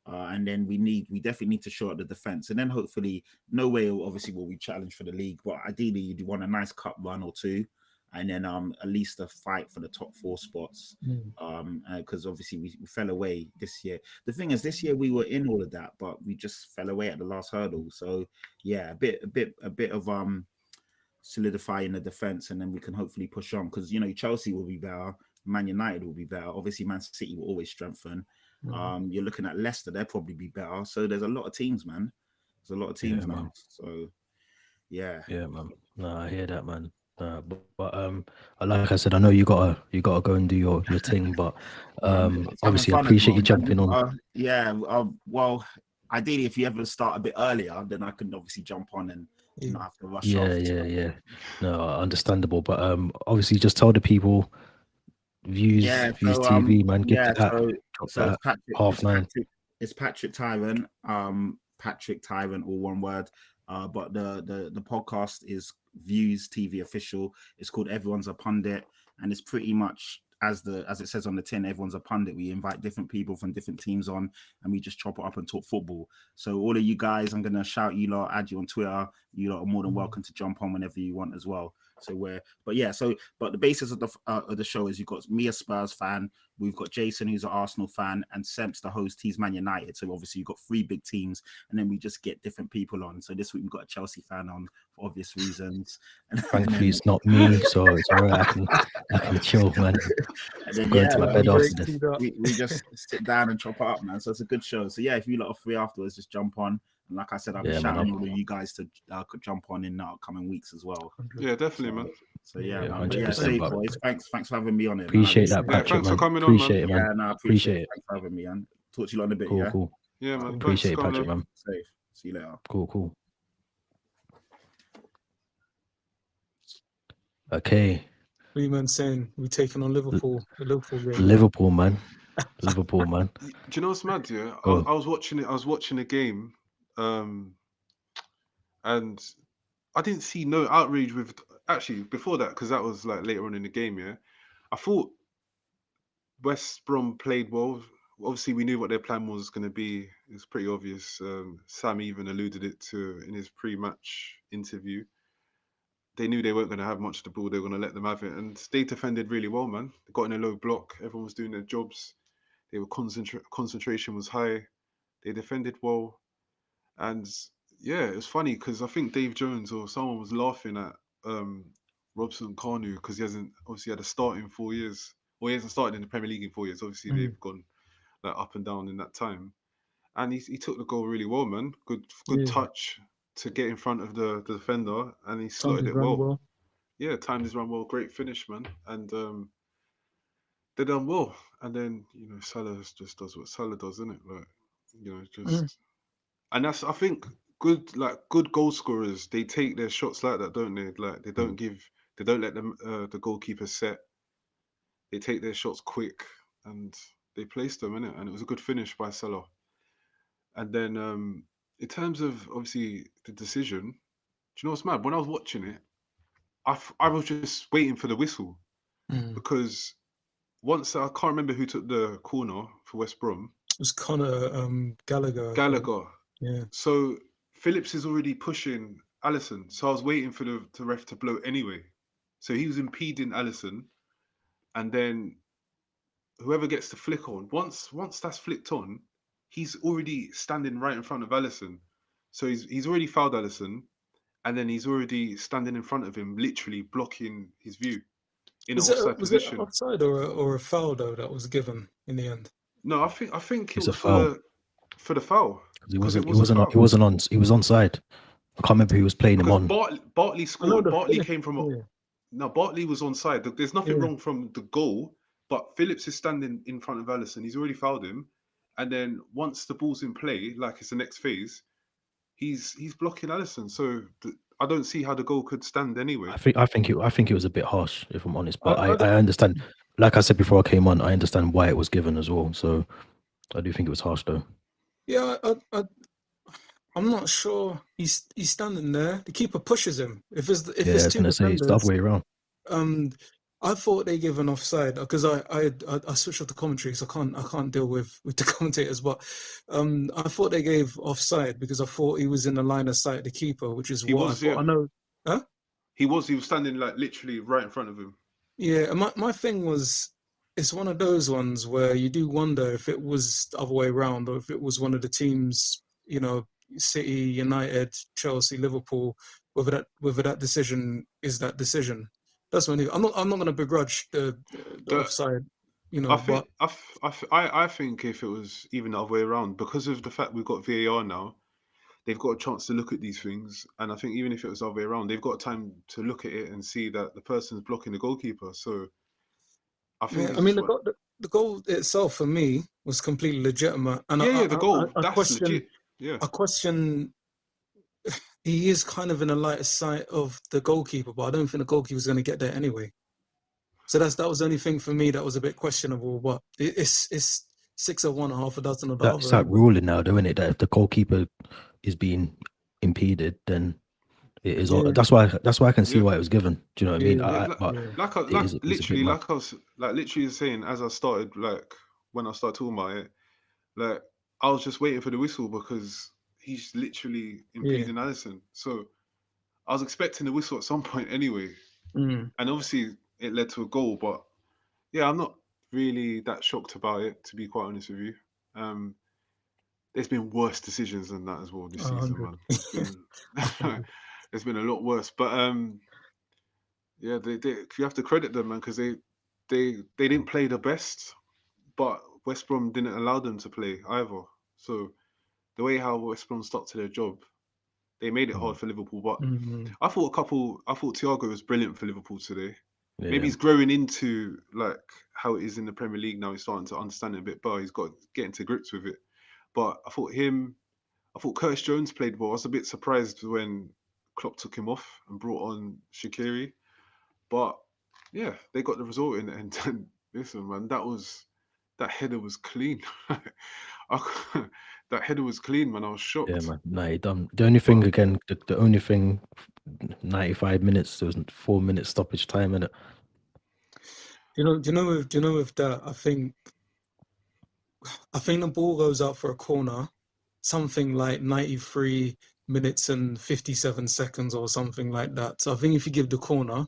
And then we definitely need to shore up the defense, and then hopefully, no way obviously will we challenge for the league, but ideally you'd want a nice cup run or 2, and then at least a fight for the top 4 spots. Because obviously we fell away this year. The thing is, this year we were in all of that, but we just fell away at the last hurdle. So yeah, a bit of solidifying the defense, and then we can hopefully push on, because Chelsea will be better, Man United will be better, obviously Man City will always strengthen. You're looking at Leicester, they'll probably be better. So there's a lot of teams, man. There's a lot of teams now. Man. So yeah, man. No, I hear that, man. But like I said, I know you gotta go and do your thing. But obviously, I appreciate you jumping on. Well, ideally, if you ever start a bit earlier, then I can obviously jump on and not have to rush off. Yeah. No, understandable. But obviously, just tell the people. Views TV, man. So it's Patrick, 9:30. It's Patrick Tyrant. Patrick Tyrant, all one word. But the podcast is Views TV official. It's called Everyone's a Pundit, and it's pretty much as it says on the tin, everyone's a pundit. We invite different people from different teams on, and we just chop it up and talk football. So all of you guys, I'm gonna shout you lot, add you on Twitter. You lot are more than welcome to jump on whenever you want as well. So but the basis of the show is you've got me, a Spurs fan, we've got Jason, who's an Arsenal fan, and Semps, the host, he's Man United. So obviously you've got 3 big teams, and then we just get different people on. So this week we've got a Chelsea fan on for obvious reasons. And thankfully it's not me, so it's all right. I can chill, man. And then, go into my bed after this. We just sit down and chop it up, man. So it's a good show. So yeah, if you lot are free afterwards, just jump on. And like I said, I'll be shouting all of you guys to jump on in the upcoming weeks as well. Yeah, definitely, man. So boys. Thanks for having me on it. Appreciate that, Patrick. Thanks for coming appreciate on, man. Yeah, no, appreciate it. Thanks for having me, man. Talk to you on a bit. Cool. Yeah, man. Appreciate it, Patrick, man. Safe. See you later. Cool. Okay. What are you man saying? We taking on Liverpool. The Liverpool game. Liverpool, man. Liverpool, man. Do you know what's mad? Yeah, I was watching a game, and I didn't see no outrage with. Actually, before that, because that was like later on in the game. Yeah, I thought West Brom played well. Obviously, we knew what their plan was going to be. It's pretty obvious. Sam even alluded it to in his pre-match interview. They knew they weren't going to have much of the ball. They were going to let them have it, and they defended really well, man. They got in a low block. Everyone was doing their jobs. They were concentration was high. They defended well, and yeah, it was funny because I think Dave Jones or someone was laughing at Robson Kanu because he hasn't obviously had a start in 4 years. Well, he hasn't started in the Premier League in 4 years. Obviously, they've gone like up and down in that time, and he took the goal really well, man. Good touch to get in front of the defender, and he slotted it well. Yeah, timed his run well. Great finish, man. And they done well. And then Salah just does what Salah does, isn't it? Like and that's, I think, good goal scorers. They take their shots like that, don't they? Like they don't let them the goalkeeper set. They take their shots quick and they place them, innit? And it was a good finish by Salah. And then in terms of obviously the decision, do you know what's mad? When I was watching it, I was just waiting for the whistle because once I can't remember who took the corner for West Brom. It was Conor Gallagher. Yeah. So Phillips is already pushing Alisson. So I was waiting for the ref to blow anyway. So he was impeding Alisson, and then whoever gets the flick on, once that's flicked on, he's already standing right in front of Alisson. So he's already fouled Alisson, and then he's already standing in front of him, literally blocking his view. in an offside Was it position. offside or a foul though that was given in the end? No, I think it It's was a foul. For the foul. He Because wasn't. it was a foul. He was onside. I can't remember who was playing him on. Bartley scored. Bartley finish, came from. yeah. No, Bartley was onside. There's nothing Yeah. wrong from the goal, but Phillips is standing in front of Alisson. He's already fouled him, and then once the ball's in play, like it's the next phase, he's blocking Alisson. So I don't see how the goal could stand anyway. I think it was a bit harsh, if I'm honest. But I understand. Like I said before I came on, I understand why it was given as well. So I do think it was harsh, though. Yeah, I'm not sure. He's standing there. The keeper pushes him. If it's two defenders, it's the other way around. I thought they gave an offside because I switched off the commentary, so I can't deal with the commentators. But I thought they gave offside because I thought he was in the line of sight of the keeper, which is what I thought. I know. Huh? He was standing like literally right in front of him. Yeah, and my thing was, it's one of those ones where you do wonder if it was the other way around or if it was one of the teams, you know, City, United, Chelsea, Liverpool, whether that decision is that decision. That's when I'm not going to begrudge the offside, you know. I think if it was even the other way around, because of the fact we've got VAR now, they've got a chance to look at these things. And I think even if it was the other way around, they've got time to look at it and see that the person's blocking the goalkeeper. So I think. Yeah, I mean, the goal itself for me was completely legitimate. And the goal that's legit. Yeah, I question. He is kind of in a lighter sight of the goalkeeper, but I don't think the goalkeeper's going to get there anyway. So that was the only thing for me that was a bit questionable. But it's 6 of one, half a dozen of the other. It's that ruling now, doing it that if the goalkeeper is being impeded, then it is. Yeah. That's why I can see why it was given. Do you know what I mean? Like I was literally saying as I started, like when I started talking about it, like I was just waiting for the whistle because he's literally impeding Alisson. So I was expecting the whistle at some point anyway. And obviously it led to a goal, but yeah, I'm not really that shocked about it, to be quite honest with you. There's been worse decisions than that as well this season, man. It's been a lot worse. But yeah, they you have to credit them, man, because they didn't play the best, but West Brom didn't allow them to play either. So the way how West Brom stuck to their job, they made it hard for Liverpool. But I thought Thiago was brilliant for Liverpool today. Yeah. Maybe he's growing into like how it is in the Premier League now. He's starting to understand it a bit better. He's got getting to grips with it. But I thought Curtis Jones played well. I was a bit surprised when Klopp took him off and brought on Shaqiri. But yeah, they got the result in the end. And listen, man, that header was clean. That header was clean, man. I was shocked. Yeah, man. No, he done. The only thing again, the only thing, 95 minutes. There was 4 minutes stoppage time in it. Do you know with that? I think the ball goes out for a corner, something like 93 minutes and 57 seconds or something like that. So I think if you give the corner,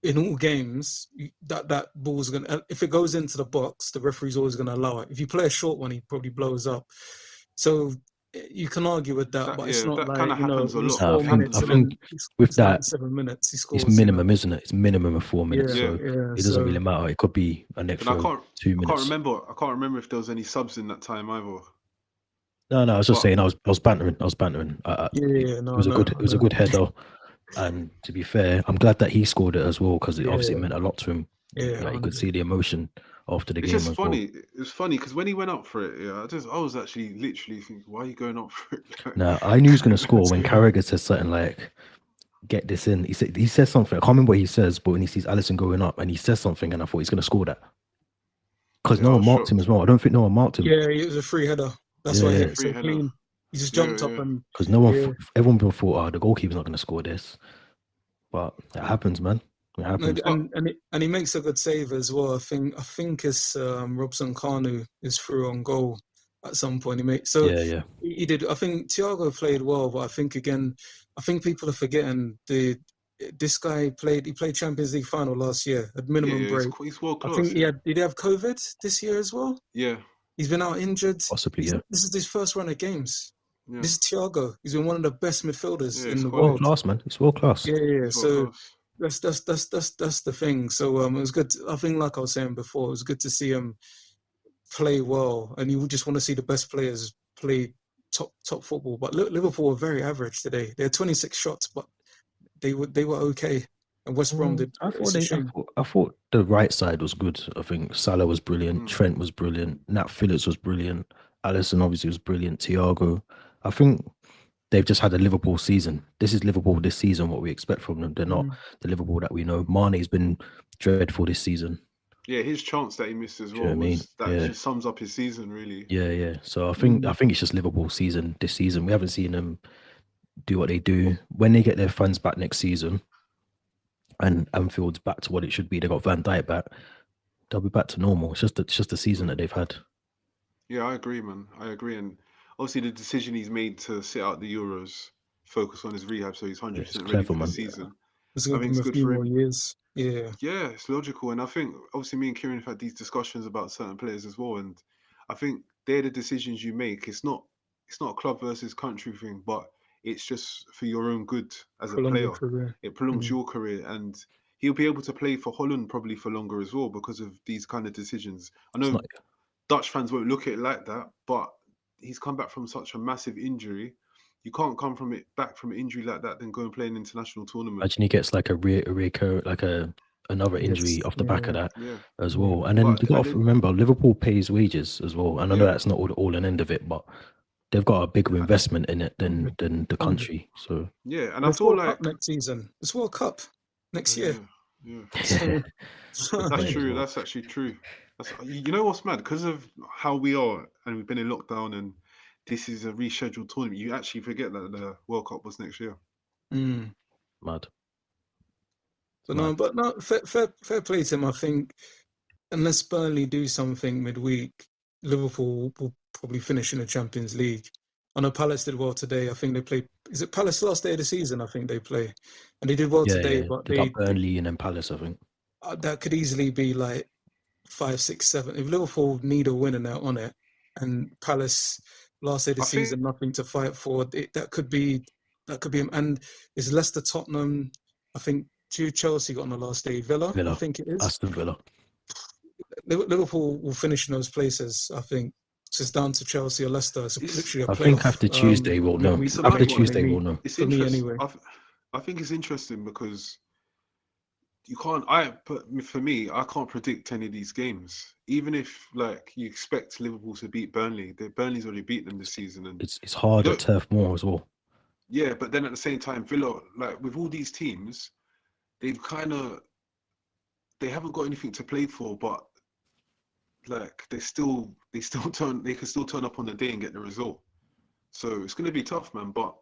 in all games, that ball's gonna. If it goes into the box, the referee's always gonna allow it. If you play a short one, he probably blows up. So you can argue with that, but it's not that like kind of happens a lot. I think with that, 7 minutes he scores. It's minimum, isn't it? It's minimum of 4 minutes, so it doesn't really matter. It could be an extra 2 minutes. I can't remember if there was any subs in that time either. No, I was just saying. I was bantering. It was a good header. And to be fair, I'm glad that he scored it as well because it obviously meant a lot to him. Yeah, like you could see the emotion after the game. It's just funny. It's funny because when he went up for it, I was actually literally thinking, why are you going up for it? No, I knew he was going to score when Carragher said something like, "Get this in." He says something. I can't remember what he says, but when he sees Alisson going up and he says something, and I thought he's going to score that because no one marked him as well. I don't think no one marked him. Yeah, it was a free header. That's why he hit so clean. He just jumped up and because everyone thought, the goalkeeper's not going to score this, but it happens, man. It happens. And he makes a good save as well. I think it's Robson Kanu is through on goal at some point. He did. I think Thiago played well, but I think people are forgetting this guy played Champions League final last year at minimum break. He's world class. I think did he have COVID this year as well? Yeah. He's been out injured. Possibly, yeah. This is his first run of games. Yeah. This is Thiago. He's been one of the best midfielders in the world. World class, man. He's world class. Yeah. So That's the thing. So it was good. I think, like I was saying before, it was good to see him play well, and you just want to see the best players play top football. But Liverpool were very average today. They had 26 shots, but they were okay. And West Brom did. It's a shame. I thought the right side was good. I think Salah was brilliant, Trent was brilliant, Nat Phillips was brilliant, Alisson obviously was brilliant, Thiago. I think they've just had a Liverpool season. This is Liverpool this season, what we expect from them. They're not the Liverpool that we know. Mane's been dreadful this season. Yeah, his chance that he missed as well just sums up his season, really. Yeah. So I think it's just Liverpool season this season. We haven't seen them do what they do. When they get their fans back next season and Anfield's back to what it should be, they got Van Dijk back, they'll be back to normal. It's just the season that they've had. Yeah, I agree, man. I agree. And obviously the decision he's made to sit out the Euros, focus on his rehab, so he's 100% ready for the season. I think it's good for him. Years. Yeah, it's logical. And I think obviously me and Kieran have had these discussions about certain players as well. And I think they're the decisions you make. It's not a club versus country thing, but it's just for your own good as a player. It prolongs your career, and he'll be able to play for Holland probably for longer as well because of these kind of decisions. I know Dutch fans won't look at it like that, but he's come back from such a massive injury. You can't come back from an injury like that, then go and play an international tournament. Imagine he gets like another injury off the back of that as well. And then you got to remember, Liverpool pays wages as well. And I know that's not all and end of it, but they've got a bigger investment in it than the country. So and I feel like next season, it's World Cup next year. Yeah. That's true. That's actually true. You know what's mad? Because of how we are, and we've been in lockdown, and this is a rescheduled tournament. You actually forget that the World Cup was next year. Mad. But fair play to him. I think unless Burnley do something midweek, Liverpool will probably finish in the Champions League. I know Palace did well today. I think they play. Is it Palace last day of the season? I think they play, and they did well today. But they got Burnley and then Palace. I think that could easily be like 5, 6, 7. If Liverpool need a winner now on it, and Palace last day of the season, nothing to fight for, that could be. And it's Leicester, Tottenham. I think Chelsea got on the last day. Villa, I think it is. Aston Villa. Liverpool will finish in those places. I think it's just down to Chelsea or Leicester. It's literally a playoff. I think after Tuesday we'll know. After Tuesday we'll know. It's interesting. Anyway. I think it's interesting because you can't. For me, I can't predict any of these games. Even if like you expect Liverpool to beat Burnley, Burnley's already beat them this season, and it's hard at Turf Moor as well. Yeah, but then at the same time, Villa, like with all these teams, they haven't got anything to play for, but like they can still turn up on the day and get the result. So it's going to be tough, man. But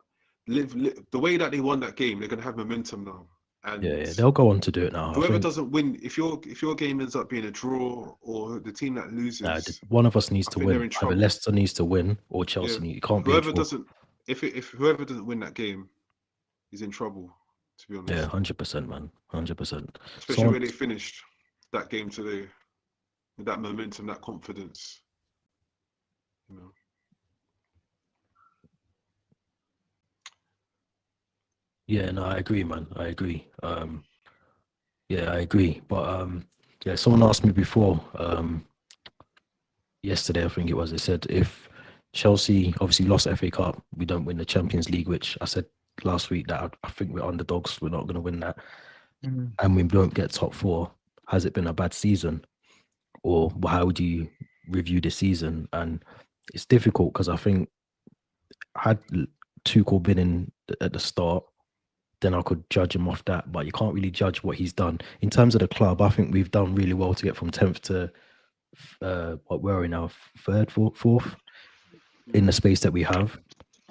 the way that they won that game, they're going to have momentum now. And they'll go on to do it now. Whoever doesn't win, if your game ends up being a draw or the team that loses, one of us needs to win. Either Leicester needs to win or Chelsea. You can't be. Whoever doesn't. If whoever doesn't win that game is in trouble, to be honest. Yeah, 100%, man, 100%. Especially when they finished that game today with that momentum, that confidence. You know. Yeah, no, I agree, man. I agree. Yeah, I agree. But someone asked me before, yesterday, I think it was. They said if Chelsea obviously lost FA Cup, we don't win the Champions League, which I said last week that I think we're underdogs. We're not going to win that. And we don't get top 4. Has it been a bad season? Or how would you review the season? And it's difficult because I think had Tuchel been in at the start, then I could judge him off that. But you can't really judge what he's done. In terms of the club, I think we've done really well to get from 10th to, where are we now? 3rd, 4th? In the space that we have.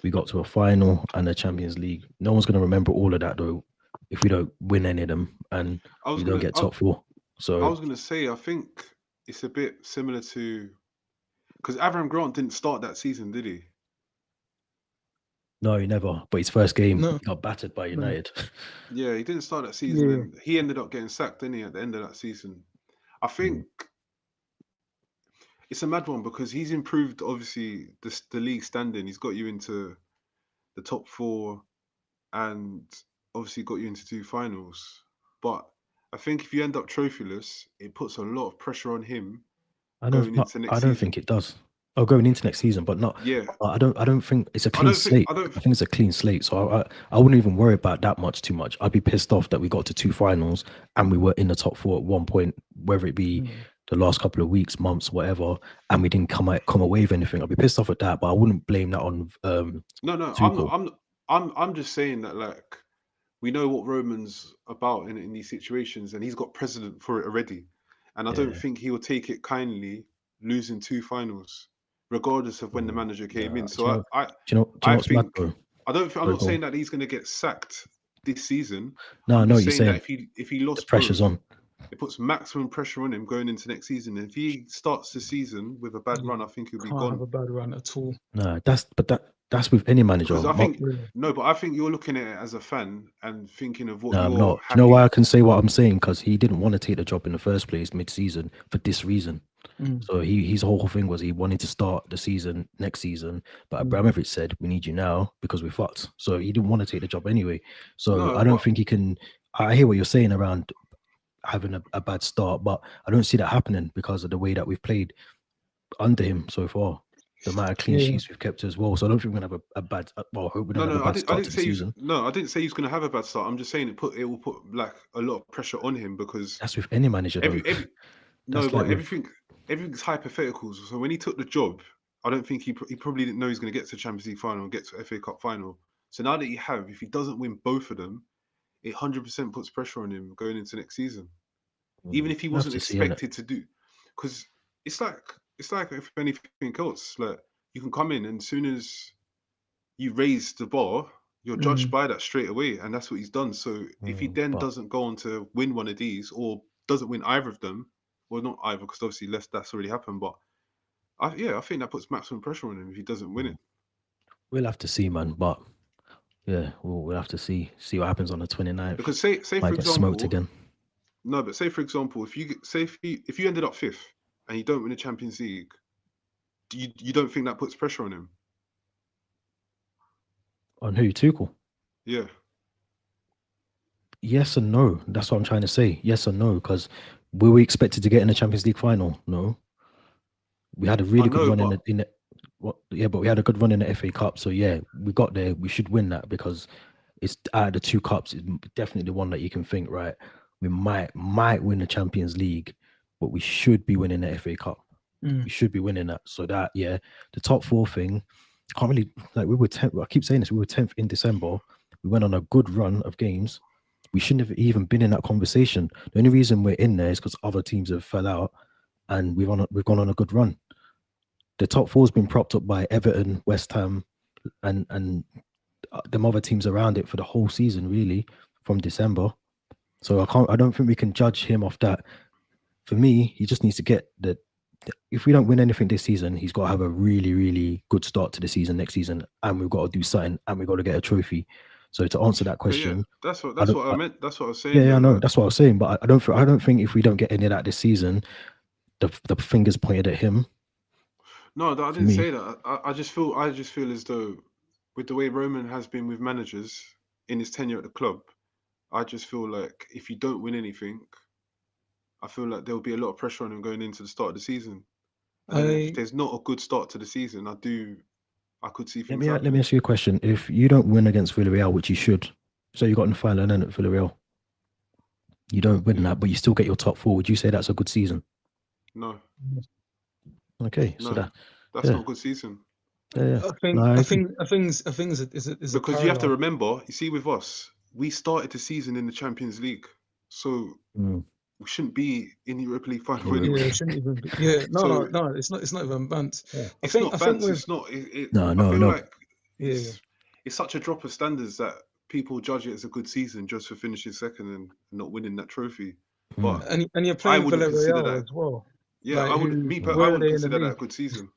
We got to a final and a Champions League. No one's going to remember all of that though if we don't win any of them and we don't get top 4. So I was going to say, I think it's a bit similar to because Avram Grant didn't start that season, did he? No, he never. But his first game, he got battered by United. Yeah, he didn't start that season. Yeah. And he ended up getting sacked, didn't he, at the end of that season? I think it's a mad one because he's improved, obviously, the league standing. He's got you into the top 4 and obviously got you into 2 finals. But I think if you end up trophyless, it puts a lot of pressure on him I going don't. into next I don't season. think it does. Oh, going into next season, but not. Yeah, I don't think it's a I clean don't think slate. I think it's a clean slate. So I wouldn't even worry about that too much. I'd be pissed off that we got to 2 finals and we were in the top 4 at one point, whether it be the last couple of weeks, months, whatever, and we didn't come away with anything. I'd be pissed off at that, but I wouldn't blame that on no, Tuchel. I'm just saying that, like, we know what Roman's about in these situations, and he's got precedent for it already. And I don't think he will take it kindly losing 2 finals, regardless of when the manager came in. So do you know I what's mad, think bro? I'm not saying that he's going to get sacked this season. No, I'm I know just you're saying saying that if he lost the pressure's both, on. it puts maximum pressure on him going into next season. If he starts the season with a bad run, I think he'll be Can't gone. have a bad run at all. No, that's with any manager. Because I think you're looking at it as a fan and thinking of what No, I'm you're not. happy. Do you know why I can say what I'm saying? Because he didn't want to take the job in the first place mid-season for this reason. So his whole thing was he wanted to start the season next season, but Abramovich said, we need you now because we're fucked. So he didn't want to take the job anyway. So I don't think he can. I hear what you're saying around having a bad start, but I don't see that happening because of the way that we've played under him so far. The amount of clean sheets we've kept as well. So I don't think we're gonna have a bad. Well, I hope we don't have a bad start to the season. I didn't say he's gonna have a bad start. I'm just saying it will put like a lot of pressure on him because that's with any manager. Everything's hypotheticals. So when he took the job, I don't think he probably didn't know he's going to get to Champions League final and get to FA Cup final. So now that if he doesn't win both of them, it 100% puts pressure on him going into next season. Even if he wasn't expected to do, because it's like if anything else, like you can come in and as soon as you raise the bar, you're judged by that straight away, and that's what he's done. So if he then doesn't go on to win one of these or doesn't win either of them, well, not either, because obviously that's already happened. But I think that puts maximum pressure on him if he doesn't win it. We'll have to see, man. But yeah, we'll have to see what happens on the 29th. Because say for example, smoked again. No, but say for example, if you ended up 5th and you don't win the Champions League, you don't think that puts pressure on him? On who? Tuchel? Yeah. Yes and no. That's what I'm trying to say. Yes and no, because were we expected to get in the Champions League final? No. We had a really good run but we had a good run in the FA Cup. So yeah, we got there. We should win that because it's out of the 2 cups. It's definitely the one that you can think, right? We might win the Champions League, but we should be winning the FA Cup. We should be winning that. So that the top 4 thing, can't really we were 10th. I keep saying this. We were 10th in December. We went on a good run of games. We shouldn't have even been in that conversation. The only reason we're in there is because other teams have fell out, and we've gone on a good run. The top 4 has been propped up by Everton, West Ham, and them other teams around it for the whole season, really, from December. So I don't think we can judge him off that. For me, he just needs to get if we don't win anything this season, he's got to have a really, really good start to the season next season, and we've got to do something, and we've got to get a trophy. So to answer that question, that's what I meant. That's what I was saying. Yeah, I know. That's what I was saying. But I don't think if we don't get any of that this season, the fingers pointed at him. No, I didn't say that. I just feel as though with the way Roman has been with managers in his tenure at the club, I just feel like if you don't win anything, I feel like there'll be a lot of pressure on him going into the start of the season. And if there's not a good start to the season, I could see things. Let me ask you a question. If you don't win against Villarreal, which you should, so you got in the final and then at Villarreal, you don't win that, but you still get your top 4. Would you say that's a good season? No. Okay, no, so that's not a good season. Yeah. I think is because you have to remember, you see, with us, we started the season in the Champions League, so we shouldn't be in the Europa League final. Yeah, it shouldn't even be. Yeah, no, it's not. It's not even bants. Yeah. It's not bants. It's not. No. Like it's such a drop of standards that people judge it as a good season just for finishing second and not winning that trophy. But and you're playing Villarreal as well. Yeah, I wouldn't consider that a good season.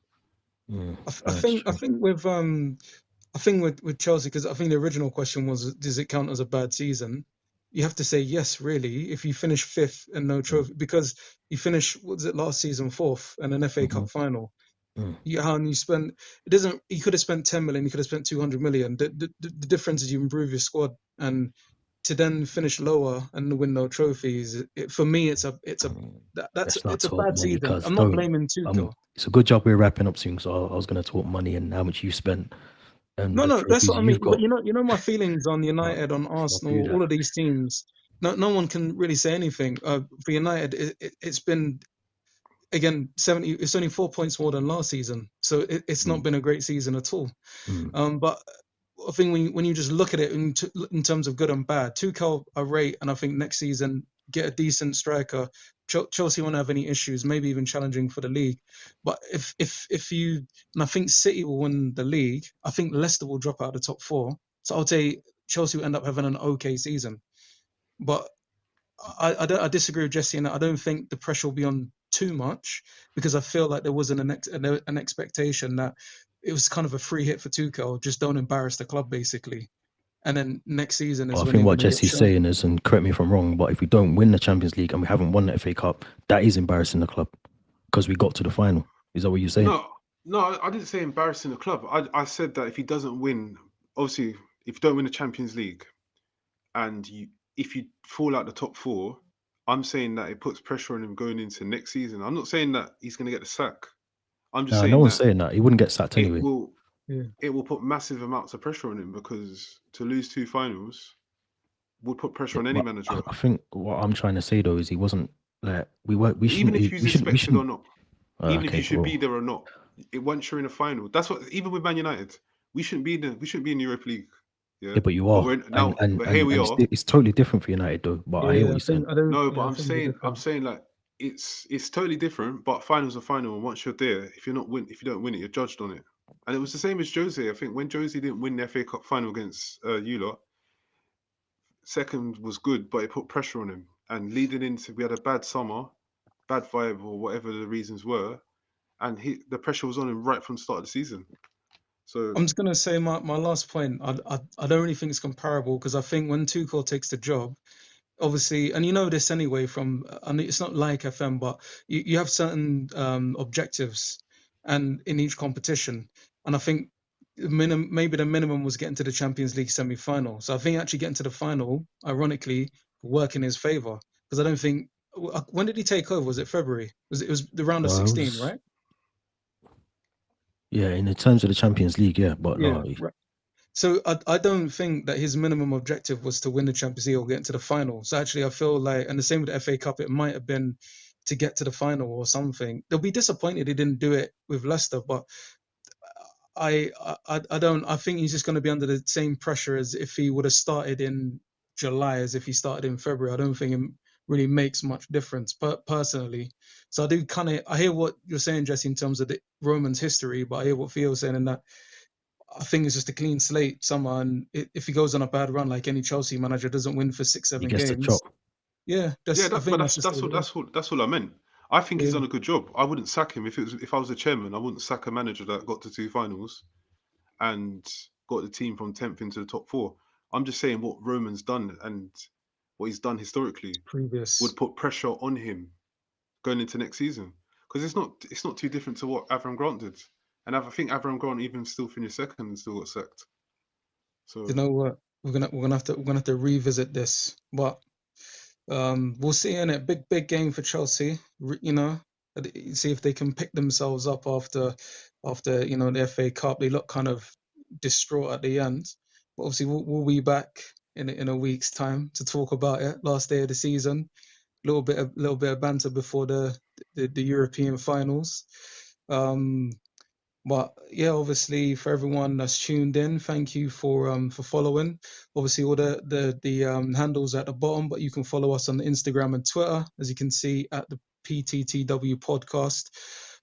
I think with Chelsea, because I think the original question was, does it count as a bad season? You have to say yes, really, if you finish 5th and no trophy, because you finish, what was it, last season 4th and an FA Cup final. You could have spent 10 million, you could have spent 200 million. The difference is you improve your squad, and to then finish lower and win no trophies, for me, it's a bad season. I'm not blaming Tuchel. It's a good job we're wrapping up soon, so I was going to talk money and how much you spent. No, that's what I mean. But you know my feelings on United, on Arsenal, all of these teams. No one can really say anything. For United, it's been, again, 70. It's only 4 points more than last season, so it's not been a great season at all. But I think when you just look at it in terms of good and bad, Tuchel I rate, and I think next season get a decent striker. Chelsea won't have any issues, maybe even challenging for the league. But if you, and I think City will win the league, I think Leicester will drop out of the top 4. So I'll say Chelsea will end up having an okay season. But I disagree with Jesse in that I don't think the pressure will be on too much, because I feel like there wasn't an expectation that it was kind of a free hit for Tuchel. Just don't embarrass the club, basically. And then next season is I think what Jesse's saying is, and correct me if I'm wrong, but if we don't win the Champions League and we haven't won the FA Cup, that is embarrassing the club because we got to the final. Is that what you're saying? No, I didn't say embarrassing the club. I said that if he doesn't win, obviously, if you don't win the Champions League and if you fall out the top 4, I'm saying that it puts pressure on him going into next season. I'm not saying that he's going to get the sack. I'm just saying no one's saying that. He wouldn't get sacked anyway. It will put massive amounts of pressure on him, because to lose 2 finals would put pressure on any manager. I think what I'm trying to say though is he wasn't like even if he's expected or not, even if you should be there or not, once you're in a final, that's what. Even with Man United, we shouldn't be in the Europa League. Yeah, but you are. But here we are. It's totally different for United though. But I hear what you're saying. No, but I'm saying like it's totally different. But finals are final, and once you're there, if you don't win it, you're judged on it. And it was the same as Jose. I think when Jose didn't win the FA Cup final against you lot, second was good, but it put pressure on him. And leading into, we had a bad summer, bad vibe, or whatever the reasons were, and the pressure was on him right from the start of the season. So I'm just gonna say my last point. I don't really think it's comparable, because I think when Tuchel takes the job, obviously, and you know this anyway from, I mean, it's not like FM, but you have certain objectives and in each competition. And I think maybe the minimum was getting to the Champions League semi-final. So I think actually getting to the final, ironically, work in his favour. Because I don't think, when did he take over? Was it February? It was the round of 16, right? Yeah, in the terms of the Champions League, yeah. But yeah, right. So I don't think that his minimum objective was to win the Champions League or get into the final. So actually I feel like, and the same with the FA Cup, it might have been to get to the final or something. They'll be disappointed he didn't do it with Leicester, but I think he's just going to be under the same pressure as if he would have started in July as if he started in February. I don't think it really makes much difference, personally. So I hear what you're saying, Jesse, in terms of the Romans' history, but I hear what Theo's saying in that I think it's just a clean slate summer, and if he goes on a bad run like any Chelsea manager, doesn't win for 6-7 games. That's all I meant. I think he's done a good job. I wouldn't sack him if I was the chairman. I wouldn't sack a manager that got to 2 finals and got the team from 10th into the top 4. I'm just saying what Roman's done and what he's done historically would put pressure on him going into next season, because it's not too different to what Avram Grant did, and I think Avram Grant even still finished second and still got sacked. So you know what, we're gonna have to revisit this, but we'll see in it. Big game for Chelsea. You know, see if they can pick themselves up after the FA Cup. They look kind of distraught at the end. But obviously, we'll be back in a week's time to talk about it. Last day of the season, little bit of banter before the European finals. But yeah, obviously for everyone that's tuned in, thank you for following. Obviously all the handles at the bottom, but you can follow us on Instagram and Twitter, as you can see, at the Pttw podcast.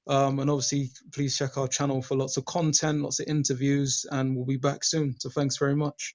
And obviously please check our channel for lots of content, lots of interviews, and we'll be back soon. So thanks very much.